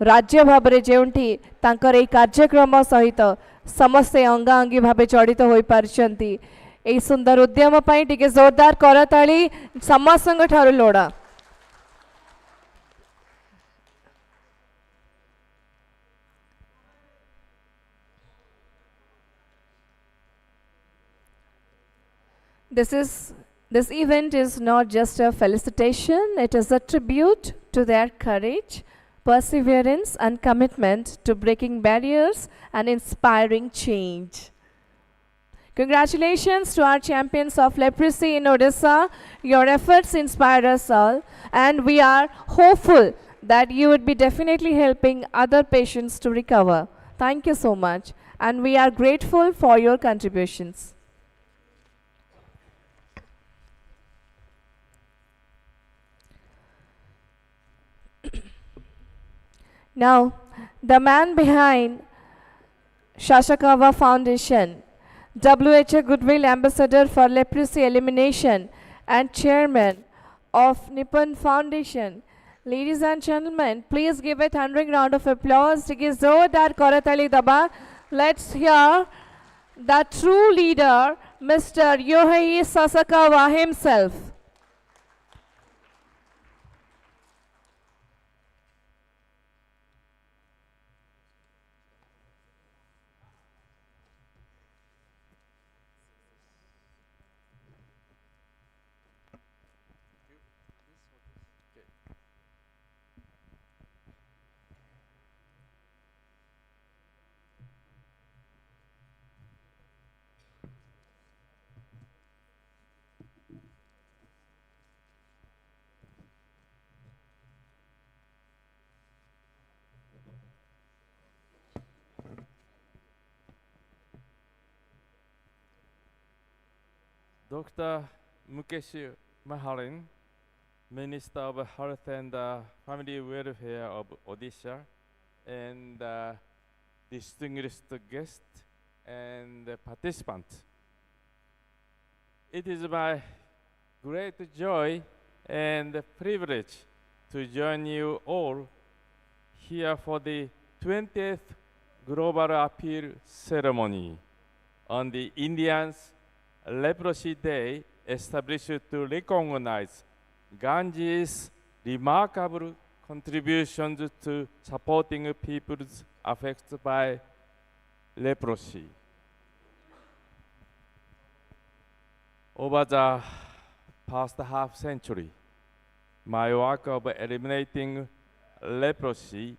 राज्य भाव में जेउंठी तांकर एई कार्यक्रम सहित समस्ते अंगाअंगी भाव जड़ित हो पारिछंती। एई सुंदर उद्यम पाई टिके जोरदार करताली समस्त ठारू लोड़ा। This event is not just a felicitation, it is a tribute to their courage, perseverance and commitment to breaking barriers and inspiring change. Congratulations to our champions of leprosy in Odisha. Your efforts inspire us all and we are hopeful that you would be definitely helping other patients to recover. Thank you so much. and we are grateful for your contributions. Now, the man behind Sasakawa Foundation, WHO Goodwill Ambassador for Leprosy Elimination and Chairman of Nippon Foundation. Ladies and gentlemen, please give a thundering round of applause. Let's hear the true leader, Mr. Yohei Sasakawa himself. Dr. Mukesh Maharan, Minister of Health and Family Welfare of Odisha, and distinguished guests and participants. It is my great joy and privilege to join you all here for the 20th Global Appeal Ceremony on the Indians Leprosy Day, established to recognize Gandhi's remarkable contributions to supporting people affected by leprosy. Over the past half century, my work of eliminating leprosy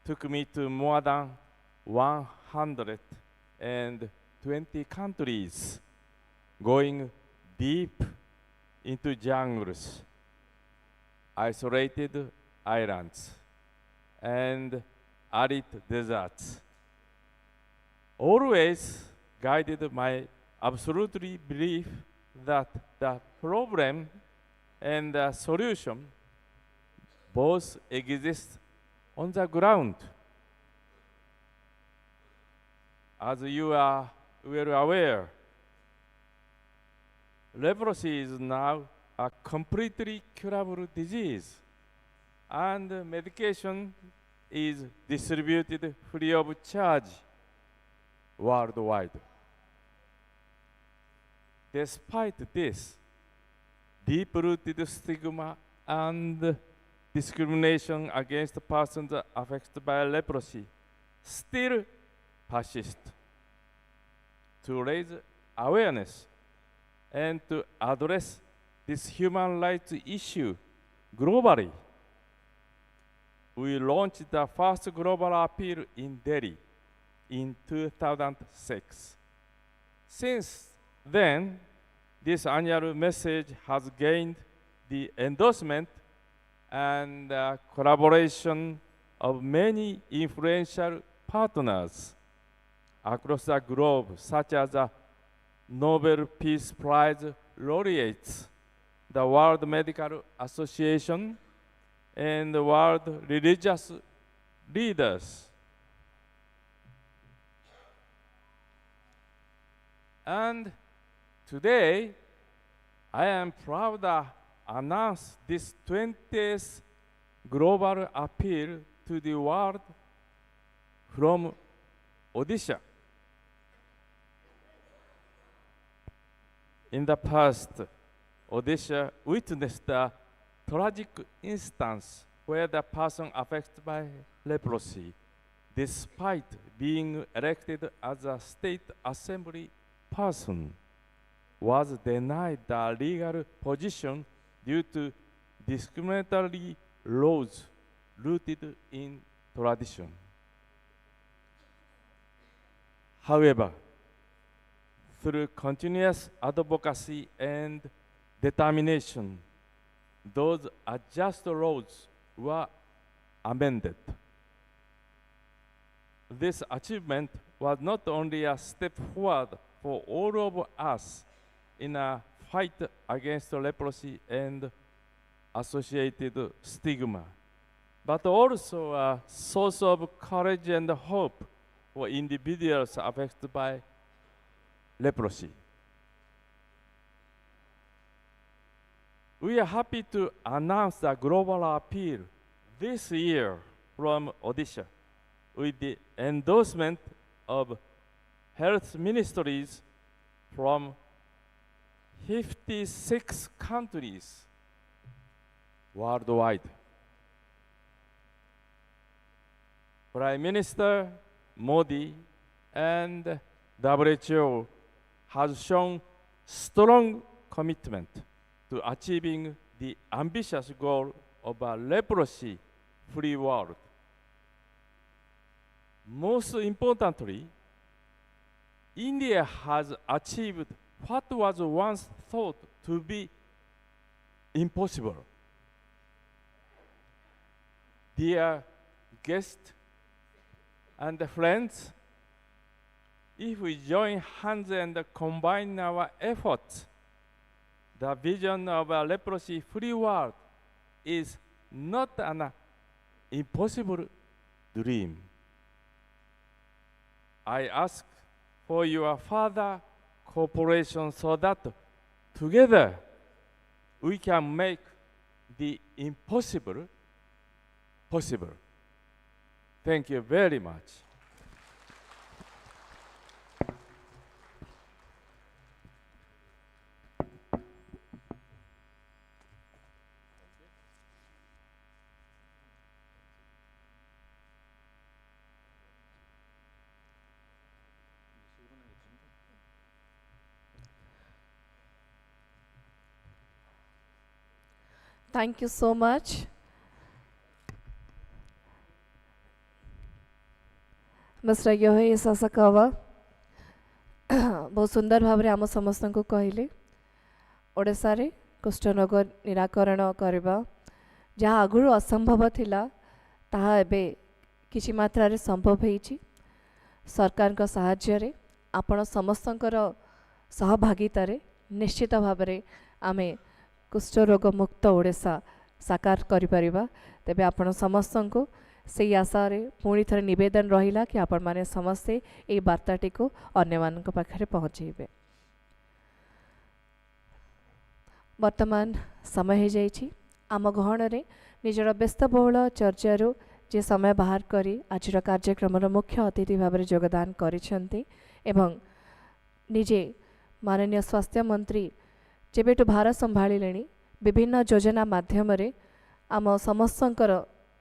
took me to more than 120 countries, going deep into jungles, isolated islands, and arid deserts. Always guided my absolutely belief that the problem and the solution both exist on the ground. As you are well aware, leprosy is now a completely curable disease, and medication is distributed free of charge worldwide. Despite this, deep-rooted stigma and discrimination against persons affected by leprosy still persist. To raise awareness and to address this human rights issue globally, we launched the first global appeal in Delhi in 2006. Since then, this annual message has gained the endorsement and collaboration of many influential partners across the globe, such as the Nobel Peace Prize laureates, the World Medical Association, and the world religious leaders. And today, I am proud to announce this 20th global appeal to the world from Odisha. In the past, Odisha witnessed a tragic instance where the person affected by leprosy, despite being elected as a state assembly person, was denied the legal position due to discriminatory laws rooted in tradition. However, through continuous advocacy and determination, those unjust laws were amended. this achievement was not only a step forward for all of us in a fight against leprosy and associated stigma, but also a source of courage and hope for individuals affected by leprosy. We are happy to announce a global appeal this year from Odisha with the endorsement of health ministries from 56 countries worldwide. Prime Minister Modi and WHO has shown strong commitment to achieving the ambitious goal of a leprosy-free world. Most importantly, India has achieved what was once thought to be impossible. Dear guests and friends, if we join hands and combine our efforts, the vision of a leprosy-free world is not an impossible dream. I ask for your further cooperation so that together we can make the impossible possible. Thank you very much. Thank you so much. Mr. Yohei Sasakawa बहुत सुंदर भाव में आम समस्त को कहले ओडिशा रे कुष्ठ रोग निराकरण करबा जहाँ आगुरु असंभव थिला ताहा एबे किछि मात्रा रे संभव होईछि सरकार का सहाय्य रे आपण समस्तंकर सहभागिता रे निश्चित भाव रे आमे कुष्ठ रोग मुक्त ओडिशा साकार करि परिबा तेबे आपण समस्त को से आशा रे पुणी थरे निवेदन रहिला कि आपण माने समस्ते ए वार्ताटी को अन्य मान को पाखरे पहुंचेबे। वर्तमान समय हो जाइछि आम गहन रे निजर व्यस्तबहुल चर्चारू जे समय बाहर करी आजिर कार्यक्रम मुख्य अतिथि भाव में योगदान करिसेंती एवं निजे माननीय स्वास्थ्य मंत्री जेबेटू भार संभाळिलेनी विभिन्न योजना माध्यम रे आम समस्तंकर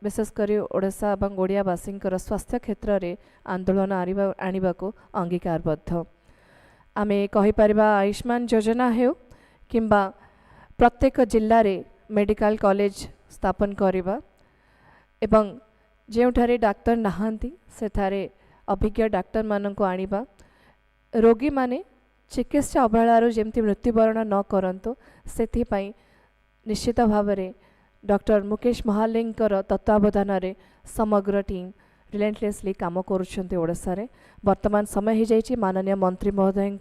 विशेषकर ओडिशा और ओडियावासी स्वास्थ्य क्षेत्र में आंदोलन आनिबा को अंगीकारबद्ध आमे कहिपर आयुष्मान योजना हो किंबा प्रत्येक जिल्ला रे मेडिकल कॉलेज स्थापन करवा एवं जोठारे डाक्तर नहांती सेठारे अभिज्ञ डाक्तर मानक आनिबा रोगी माने चिकित्सा अवहेलार जेमती मृत्युवरण न करंतु सेथिपाई निश्चित भाव में डॉक्टर मुकेश महालिंकर तत्वावधान रे समग्र टीम रिलेंटलेसली काम करुछन्ते ओडिशा रे वर्तमान समय हो जाइछि माननीय मंत्री महोदय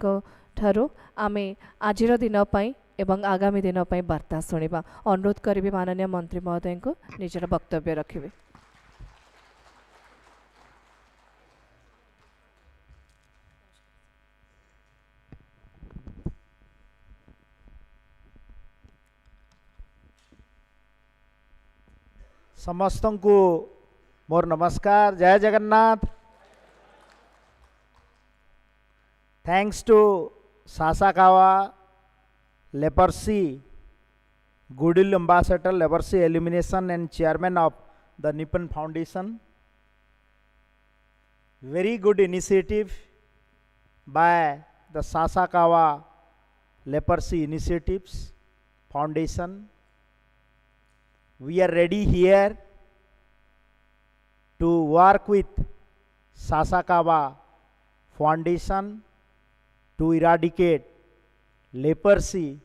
ठारो आमे आजिर दिन पई एवं आगामी दिन पई वार्ता सुनिबा अनुरोध करिबे माननीय मंत्री महोदय को निजर वक्तव्य रखिबे। समस्त को मोर नमस्कार, जय Jagannath. Thanks to Sasakawa leprosy goodwill ambassador leprosy elimination and chairman of the Nippon foundation. Very good initiative by the Sasakawa leprosy initiatives foundation. We are ready here to work with Sasakawa Foundation to eradicate leprosy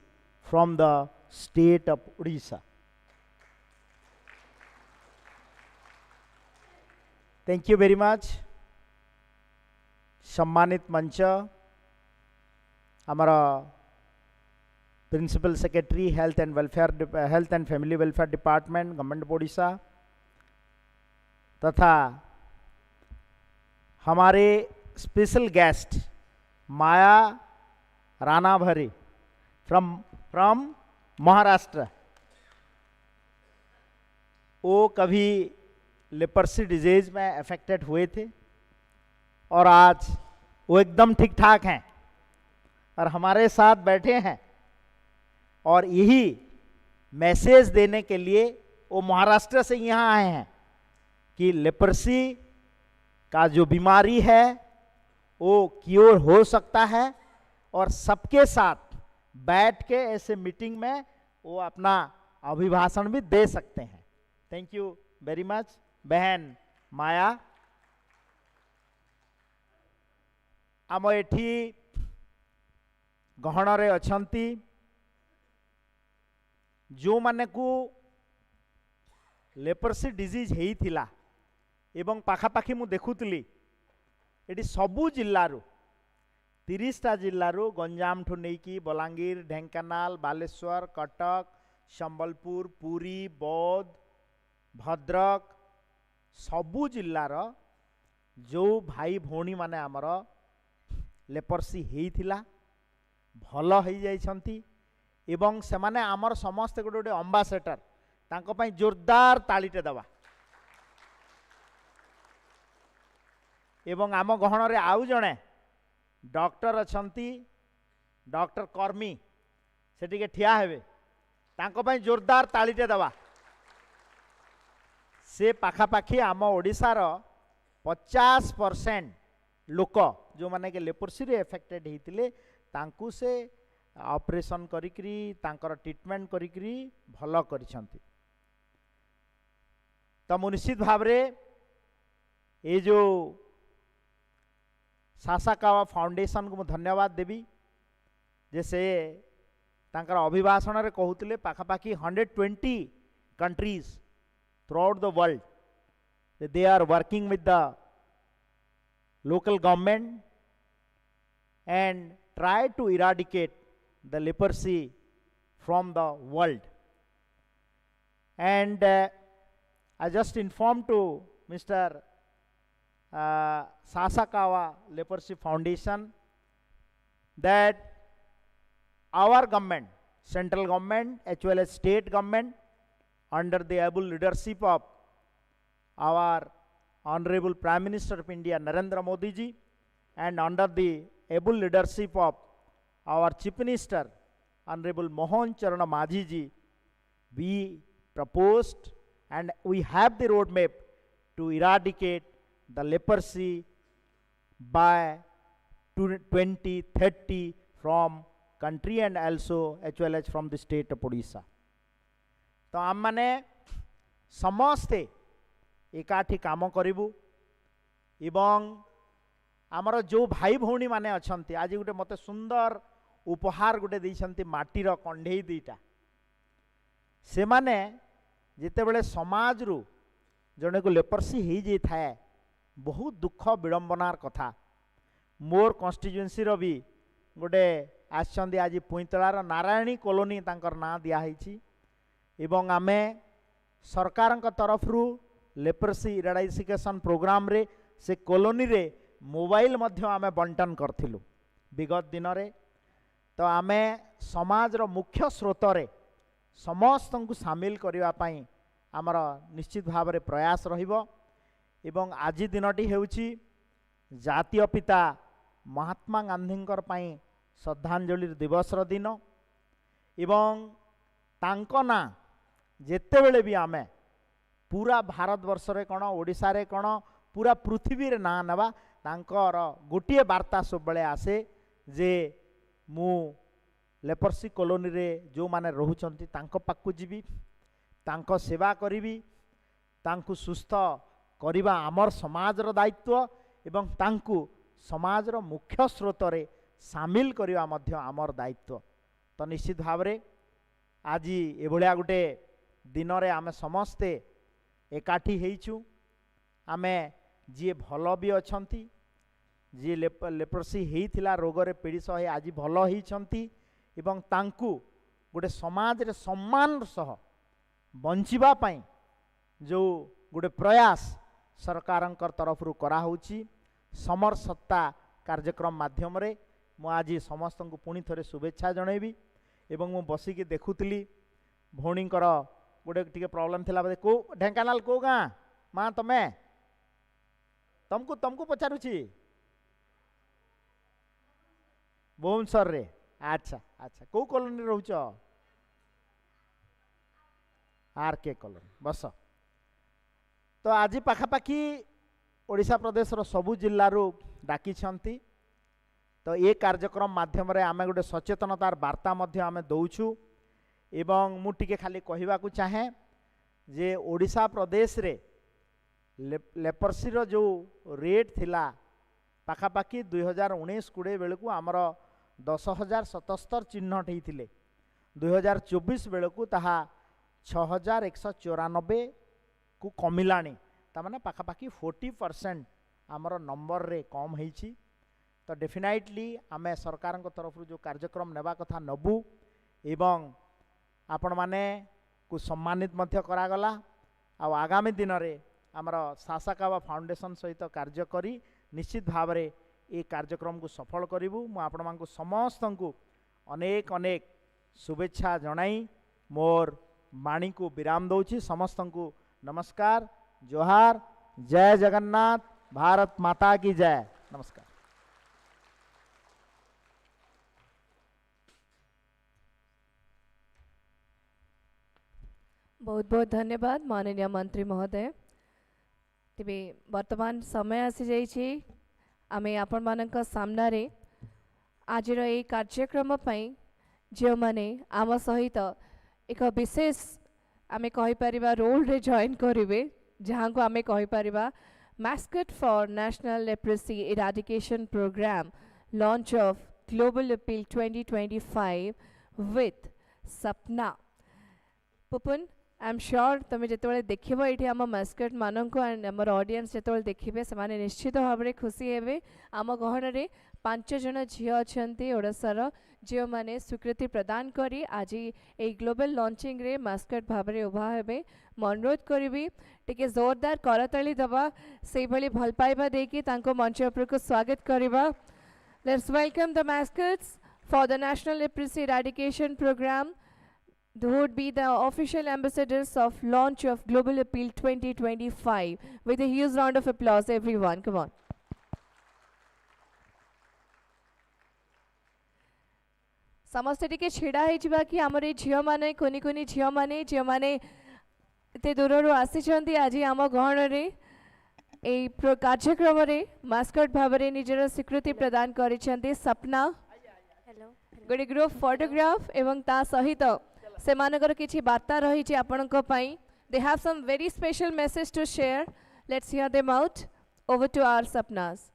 from the state of Odisha. Thank you very much. सम्मानित मंच आमर principal secretary health and family welfare department government of Odisha तथा हमारे special guest Maya Ranawari from Maharashtra. वो कभी leprosy disease में affected हुए थे और आज वो एकदम ठीक ठाक हैं और हमारे साथ बैठे हैं और यही मैसेज देने के लिए वो महाराष्ट्र से यहाँ आए हैं कि लेपर्सी का जो बीमारी है वो क्योर हो सकता है और सबके साथ बैठ के ऐसे मीटिंग में वो अपना अभिभाषण भी दे सकते हैं। थैंक यू वेरी मच बहन माया। आम एठी गहणरे अछंती जो माने को लेपर्सी डिजीज हेई थिला एवं पाखापाखि मु देखुतली एटी सबु जिल्लारू 30टा जिल्लारू गंजाम ठू नेकी बलांगीर ढेंकानाल बालेश्वर कटक संबलपुर पुरी बौद्ध भद्रक सबु जिल्लार जो भाई भौणी माने आमर लेपर्सी हेई थिला भल हेई जाइछंती एवं से माने आमर समस्त गोटे गोटे अम्बासेडर तांको पई जोरदार तालीटे दबा। एवं आम गहण रे आउ जणे डॉक्टर अछंती डॉक्टर कर्मी से टिके ठिया हेबे तांको पई जोरदार तालीटे दबा। से पाखापाखि आम ओडिशार 50% लोक जो माने के लेप्रोसी रे एफेक्टेड हेतिले तांकु से ऑपरेशन करिकरी तांकर ट्रीटमेंट करिकरी भल करिसंती। तो मु निश्चित भाव रे ये जो सासाकावा फाउंडेशन को मु धन्यवाद देवी जैसे तांकर अभिभाषण रे कहूतिले पाखापाखि 120 countries throughout the world they are working with the local government and try to eradicate the leprosy from the world. And I just informed to Mr. Sasakawa Leprosy Foundation that our government, central government as well as state government under the able leadership of our Honorable Prime Minister of India Narendra Modi ji and under the able leadership of our Chief Minister Honorable Mohan Charana Majhi ji, we proposed and we have the roadmap to eradicate the leprosy by 2030 from country and also as well as from the state of Odisha. तो आम माने समस्ते एकाठी काम करिबु एवं आमर जो भाई भौणी माने अछंती आज गोटे मते सुंदर उपहार गोटे दैछंती माटीर कंढेई दीटा से माने जेते बेले समाज रु जने को लेपर्सी हेई जे थाए बहुत दुख विडंबनार कथा। मोर कॉन्स्टिट्यूएंसी रो भी गोटे आछंती आज पुईतलार नारायणी कॉलोनी तांकर ना दिया हेछि एवं आमे सरकार तरफ लेप्रोसी इराडिकेशन प्रोग्राम रे से कॉलोनी रे मोबाइल मध्य आमे बंटन करथिलु विगत दिन रे। तो आमे समाज रो मुख्य स्रोत रे समस्त को शामिल करिवा पई आमर निश्चित भाव रे प्रयास रहिबो एवं आज दिनटी हेउची जातीय पिता महात्मा गांधींकर पई श्रद्धांजलि दिवस रो दिन एवं तांको ना जेते बेले भी आमे पूरा भारत वर्ष रे कोन ओडिसा रे कोन पूरा पृथ्वी रे ना नबा तांकर गोटिए वार्ता सब बेले आसे जे मु लेपर्सी कॉलोनी रे जो माने रहुचंती तांको पाकु जीवी तांको सेवा करिवी तांकु सुस्थ करिबा आमर समाज रो दायित्व एवं तांकु समाज रो मुख्य स्रोत रे शामिल करिबा मध्य आमर दायित्व। तो निश्चित भाव रे आज एभलिया गोटे दिन रे आमे समस्ते एकाठी हेइछु आमे जी भल भी अछंती जी लेप्रोसी होइथिला रोग रे पीड़ित होई आज भल होइछंती एवं तांकु गोटे समाज रे सम्मान सह बंचिबा पाई जो गोटे प्रयास सरकारंकर तरफ रु करा होउची समर सत्ता कार्यक्रम माध्यम रे मु आज समस्त को पुणी थरे शुभेच्छा जनइबी एवं मु बसिकी देखुतली भौणीकर गोटे टिके प्रॉब्लम थिला बदे को ढेंकानाल को गाँ माँ तमे तुमको तुमको पचारुची भुवनेश्वर रे अच्छा अच्छा को कॉलोनी रहउच आर के कॉलोनी बस तो आज पाखापाखी ओडिशा प्रदेश रो सबु जिल्ला रो डाकी छंती तो ये कार्यक्रम माध्यम रे आमे गोटे सचेतनतार वार्ता मध्य आमे दउछु एवं मु टिके खाली कहवा को चाहे जे ओडिशा प्रदेश रे लेपर्सी रो जो रेट थिला पाखापाखी 2019-20 बेलू आमर 10,077 चिन्हट होते 2024 बेलू ताहा 6,194 को कमिलानी तामाने पाखापाखी 40% आमर नंबर रे कम होईची तो डेफिनेटली आमे सरकार तरफ जो कार्यक्रम नेबा कथा नबू एवं आपण माने को सम्मानित मध्य करागला आ आगामी दिन रे आमर सासाकावा फाउंडेशन सहित कार्य करी निश्चित भाव रे ये कार्यक्रम को सफल करूँ मु आपण मानकु समस्त को अनेक अनेक शुभेच्छा जनाई मोर वाणी को विराम दौची समस्त को नमस्कार जोहार जय जगन्नाथ भारत माता की जय नमस्कार। बहुत बहुत धन्यवाद माननीय मंत्री महोदय। तेबे वर्तमान समय आसी जाइछि आमे आपण मानक सामना रे आज ए कार्यक्रम पई जो माने आम सहित एक विशेष आमे कहि परिबा रोल रे जॉइन करिवे जहां को आमे कहि परिबा mascot for National Leprosy Eradication Program launch of Global Appeal 2025 with Sapna Pupun I am sure तुम जो देखो ये आम मास्कट मानक एंड आम ऑडियंस जो देखिए से निश्चित भाव में खुशी हे आम गहन में 5 जन झी अच्छा ओडार जो मैंने स्वीकृति प्रदान करी आज ये ग्लोबल लॉन्चिंग रे मास्कट भाव में उभा हे मैं अनुरोध करी टे जोरदार करताली दबा से भल पाइबा देकी मंच उपर को स्वागत करवा। Let's welcome the mascots for the national leprosy eradication programme who would be the official ambassadors of launch of Global Appeal 2025 with a huge round of applause everyone come on। समस्ते टिके छिड़ा हे जिबा कि हमर ए झियो माने कोनी कोनी झियो माने जे माने एते दूररो आसी छंती आजी आम गहन रे ए कार्यक्रम रे मास्कट भाव रे निजर स्वीकृति प्रदान करि छंती सपना हेलो गोटे ग्रुप फोटोग्राफ एवं ता सहित से मानकर किछि वार्ता रही आपनक पई they have some very special message to share let's hear them out over to our सपनास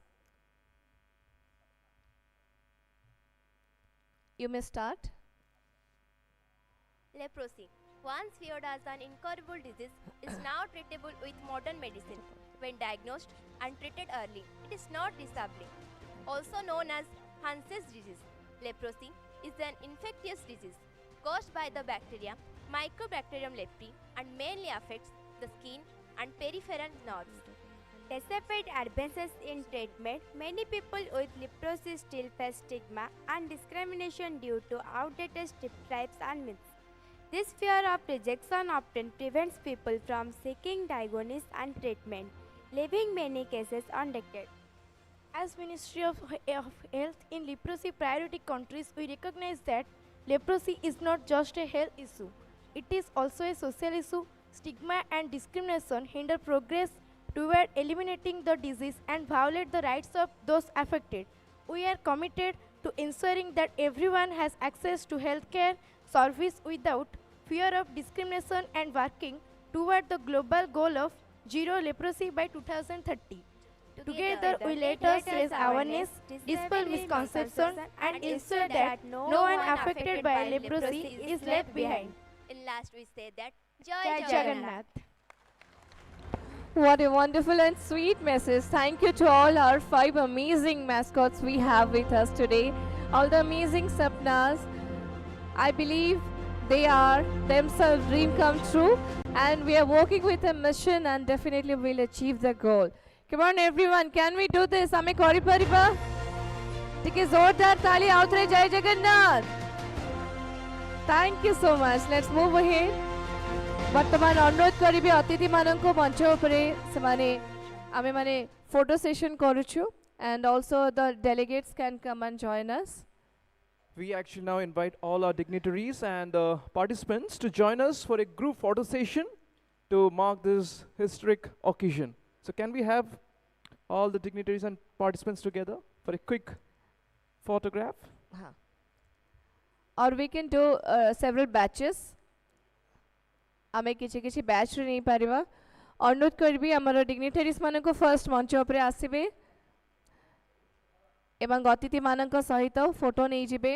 you may start. Leprosy, once feared as an incurable disease, is now treatable with modern medicine. When diagnosed and treated early, it is not disabling. Also known as Hansen Disease, leprosy is an infectious disease caused by the bacteria Mycobacterium lepri and mainly affects the skin and peripheral nerves. Despite advances in treatment, many people with leprosy still face stigma and discrimination due to outdated stereotypes and myths. This fear of rejection often prevents people from seeking diagnosis and treatment, leaving many cases undetected. As Ministry of Health in leprosy priority countries, we recognize that leprosy is not just a health issue, it is also a social issue. Stigma and discrimination hinder progress toward eliminating the disease and violate the rights of those affected. We are committed to ensuring that everyone has access to healthcare service without fear of discrimination and working toward the global goal of zero leprosy by 2030. Together we let us raise awareness, dispel misconceptions and ensure that no one affected by leprosy is left behind. In last we say that Jai Jagannath. What a wonderful and sweet message. Thank you to all our 5 amazing mascots we have with us today. All the amazing Sapnas. I believe they are themselves dream come true, and we are working with a mission and definitely will achieve the goal. Come on everyone, can we do this? Ame kori pariba? Tike zordar tali outre Jai Jagannath. Thank you so much. Let's move ahead. ବର୍ତ୍ତମାନ ଅନୁରୋଧ କରିବି ଅତିଥି ମାନଙ୍କୁ ମଞ୍ଚ ଉପରେ ସେମାନେ ଆମେ ମାନେ ଫଟୋ ସେସନ କରୁଛୁ and also the delegates can come and join us. We actually now invite all our dignitaries and participants to join us for a group photo session to mark this historic occasion. So can we have all the dignitaries and participants together for a quick photograph? Or we can do several batches. आमे किछि किछि batch रे नहीं Paribas अनुरोध करबी हमर dignitaries मानको first मंच उपरे आसीबे एवं अतिथि मानक सहित फोटो नहीं जिबे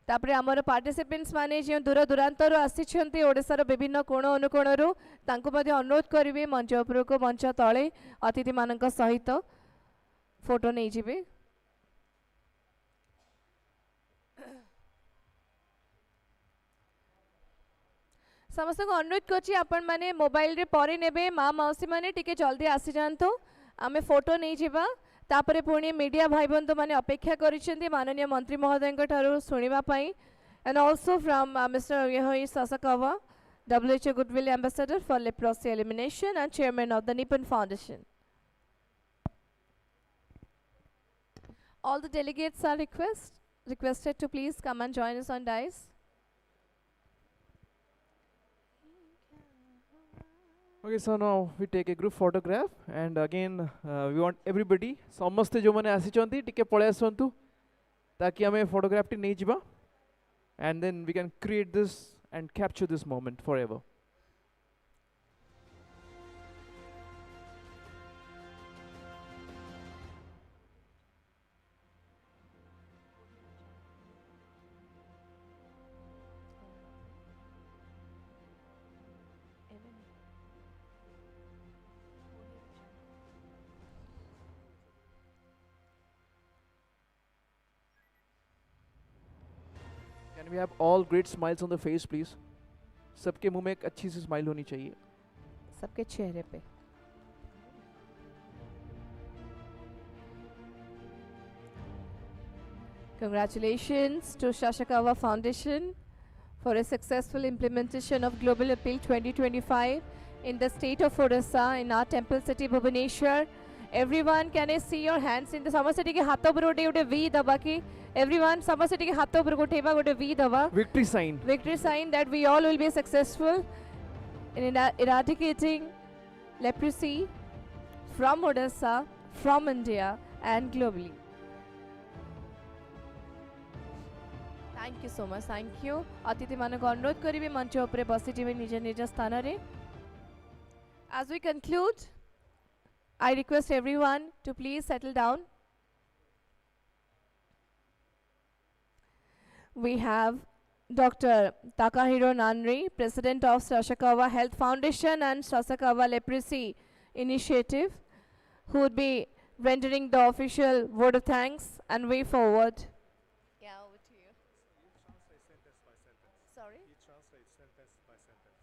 तापरे हमर पार्टिसिपेंट्स माने जे दूर दूरांतर आसी छंती ओडिसा रो विभिन्न कोण अनुकोण रो तांको मध्ये अनुरोध करबी मंच उपरे को मंच तळे अतिथि मानक सहित फोटो नहीं जिबे समस्त को अनुरोध करछि आपण माने मोबाइल रे परे नेबे माँ मौसी माने टिके जल्दी आसी जानतो आमे फोटो नहीं जिबा तापरे पुणी मीडिया भाई बंधु माने अपेक्षा करिसेंती माननीय मंत्री महोदय ठारू सुनिबा पई and also from mister Yohei Sasakawa WHO Goodwill Ambassador for Leprosy Elimination and Chairman of the Nippon Foundation. All the delegates are requested to please come and join us on dais. Okay, so now we take a group photograph and again we want everybody samaste jo mane asi chanti tike pole asantu taki ame photograph ti nei jiba and then we can create this and capture this moment forever. Can we have all great smiles on the face, please? सबके मुंह में एक अच्छी सी smile होनी चाहिए. सबके चेहरे पे. Congratulations to Sasakawa Foundation for a successful implementation of Global Appeal 2025 in the state of Odisha in our temple city Bhubaneswar. Everyone, can I see your hands in the Samasati ke hatho par ude V dabaki? Everyone, Samasati ke hatho par utheba ude V daba. Victory sign. Victory sign that we all will be successful in eradicating leprosy from Odisha, from India and globally. Thank you so much. Thank you. Atiti manako anurodh karibi mancho upare basi jibe nija nija sthana re. As we conclude, I request everyone to please settle down. We have Dr. Takahiro Nanri, President of Sasakawa Health Foundation and Sasakawa Leprosy Initiative, who would be rendering the official word of thanks and way forward. Yeah, over to you. You translate sentence by sentence. Sorry? You translate sentence by sentence.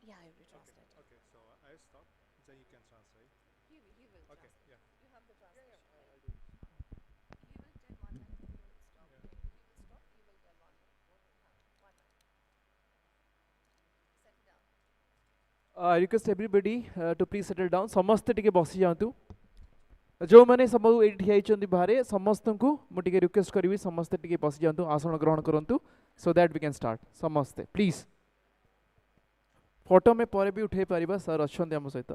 Yeah, I will translate. Okay, so I stop, then you can translate. He will Okay, translate. yeah. You have the translation. I'll do. He will tell one line, he will stop. Yeah. He will stop, he will tell one line. One line. Settle down. I request everybody to please settle down. Samaste tike basi jantu. जो मैंने सब एठी आइचंदी बाहरे समस्त को मु टिके request करिवि समस्त टिके बसी जानतु आसन ग्रहण करंतु so that we can start समस्त प्लीज फोटो में परे भी उठे परिबा सर अछंदी हम सहित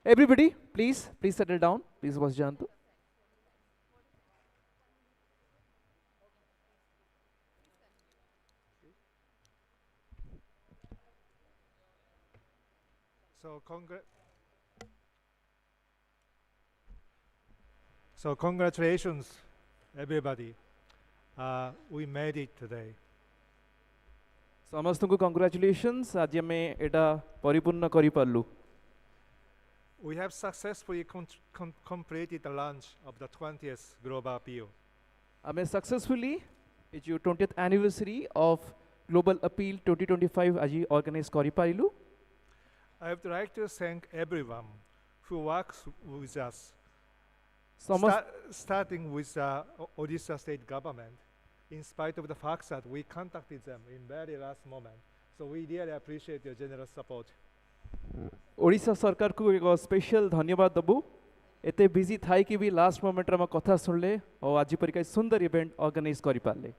everybody please settle down please बस जानतु So congratulations, everybody. We made it today. समस्त को कांग्रेचुलेशंस आज हमें एटा परिपूर्ण करि पारलु We have successfully completed the launch of the 20th Global Appeal. ଆମେ ସକ୍ସେସଫୁଲି ଏ ଯେଉଁ 20th anniversary of Global Appeal 2025 ଆଜି organise କରିପାରିଲୁ। I would like to thank everyone who works with us, starting with the Odisha state government, in spite of the fact that we contacted them in very last moment. So we really appreciate your generous support. Odisha सरकार को एक special धन्यवाद दबु एते busy Thai कि भी last moment रे हम कथा सुनले और आज परिका सुंदर इवेंट ऑर्गेनाइज करि पाले।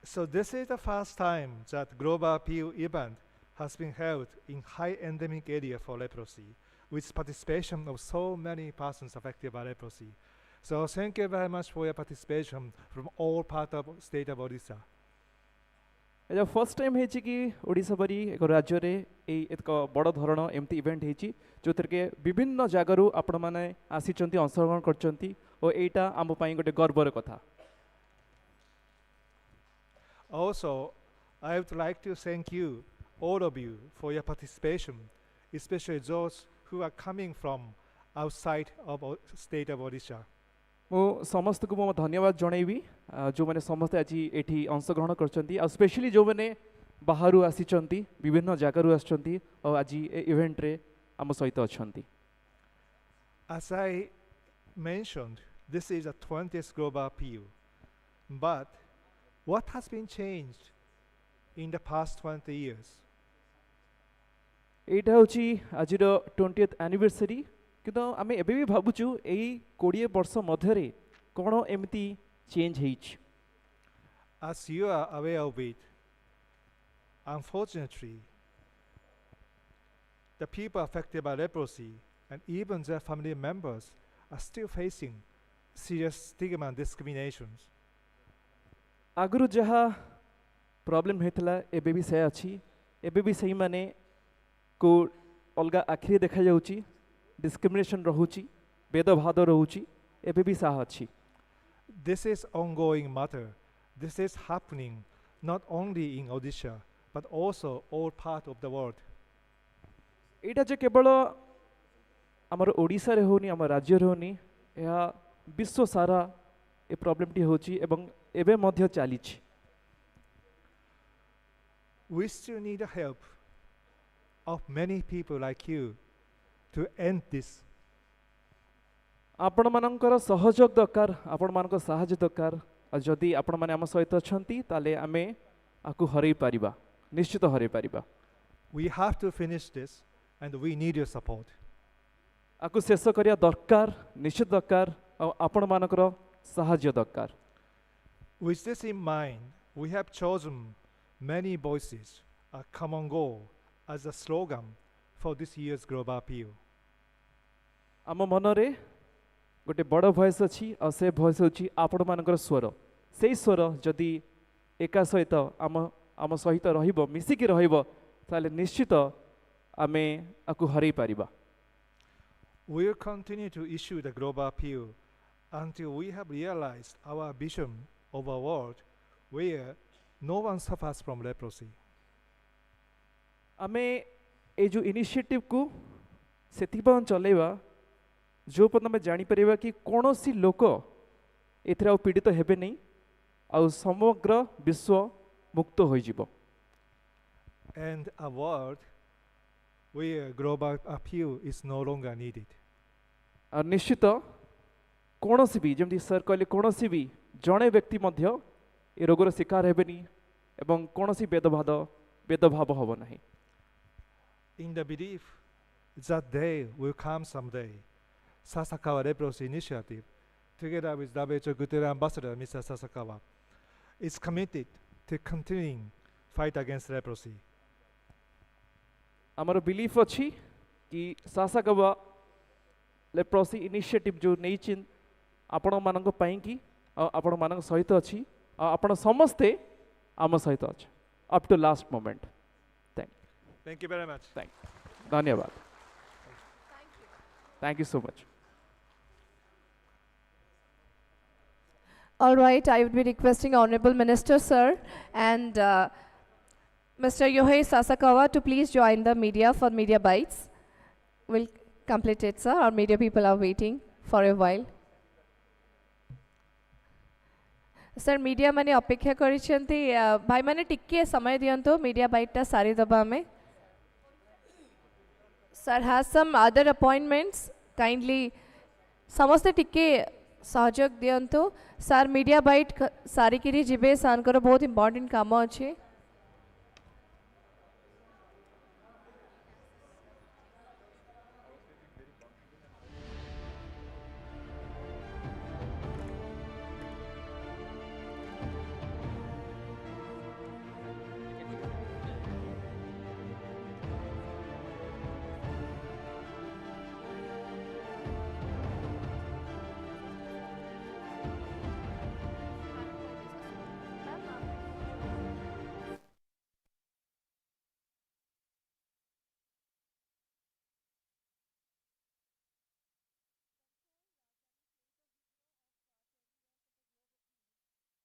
So this is the first time that Global Appeal event has been held in high endemic area for leprosy, with participation of so many persons affected by leprosy. So thank you very much for your participation from all parts of state of Odisha. एजा first time है कि ओडिशा परी एक राज्य रे एक बड़ धरण एमती इवेंट है जो के विभिन्न जगारू आपण माने आसीचंती अंशग्रहण करचंती और एटा आम पई गोटे गर्वर कथा। Also, I would like to thank you, all of you, for your participation, especially those who are coming from outside of state of Odisha. मो समस्त को धन्यवाद जनइबी जो मैंने समस्त आज एठी अंशग्रहण करचंती आ स्पेशली जो मैंने बाहरु आसीचंती विभिन्न जगारू आछंती और आज ए इवेंट रे आम सहित अछंती। As I mentioned, this is a 20th Global Appeal, but what has been changed in the past 20 years? एटा होची आज 20th एनिवर्सरी किंतु आमे एबे भी भाबुचु एई 20 वर्ष मध्यरे कोन एमती change हेइछ। As you are aware of it, unfortunately, the people affected by leprosy and even their family members are still facing serious stigma and discriminations. आगुरु जहा problem हेतला एबे भी से अछि एबे भी सही माने को अलगा आखिरी देखा जाउची डिस्क्रिमिनेशन रहुची भेदभाव रहुची एबे भी साह अछि। This is ongoing matter. This is happening not only in Odisha but also all part of the world. एटा जे केवल हमर ओडिसा रे होनी हमर राज्य रे होनी या विश्व सारा ए प्रॉब्लम टी होची एवं एबे मध्य चालीछि। We still need the help of many people like you to end this. आपण मानकर सहयोग दरकार आपण मानकर साहाय्य दरकार आ जदि आपण माने हम सहित अछंती ताले आमे आकु हरै परिबा निश्चित हरै परिबा। We have to finish this and we need your support. आकु शेष करिया दरकार निश्चित दरकार आ आपण मानकर साहाय्य दरकार। With this in mind, we have chosen many voices, a common goal, as a slogan for this year's Global Appeal. आम मनरे गोटे बड़ भॉइस अच्छी और से भॉइस होची आपण मानकर स्वर से स्वर जदि एका सहित आम सहित रहिबो मिसिकी रहिबो ताले निश्चित आमे आकु हरै परिबा। We will continue to issue the Global Appeal until we have realized our vision of a world where no one suffers from leprosy. आमे ए जो इनिशिएटिव को सेतिबा चलेबा जो पर्यंत आम जापर कि कौन सी लोक एथिरा पीड़ित हेबे नहीं आ समग्र विश्व मुक्त हो जिवो। And a world where Global Appeal is no longer needed. और निश्चित कौन सी भी जमती सर कहले कौन सी भी जड़े व्यक्ति मध्य ए रोगर शिकार हेबेनी एवं कौन सी भेदभाव हब नहीं। In the belief that day will come someday, Sasakawa Leprosy Initiative, together with WHO Good Ambassador Mr. Sasakawa, is committed to continuing fight against leprosy. आमर बिलीफ अच्छी कि सासाकावा लेप्रोसी इनिशिएटिव जो नहीं चिन आपण मानक पाई कि आपण मानक सहित अच्छी आपण समस्ते आम सहित अच्छे up to last moment. Thank you very much. धन्यवाद। Thank you so much. All right, I would be requesting Honorable Minister, sir, and Mr. Yohei Sasakawa to please join the media for media bites. We'll complete it, sir. Our media people are waiting for a while. Sir, media mane अपेक्षा करिसेंती भाई माने टिके समय दियंतो media bite टा सारी दबा में. Sir has some other appointments. Kindly समस्ते टिके सहयोग दियंतो. Sir media bite सारी किरी जिबे सान करो बहुत important काम अच्छे.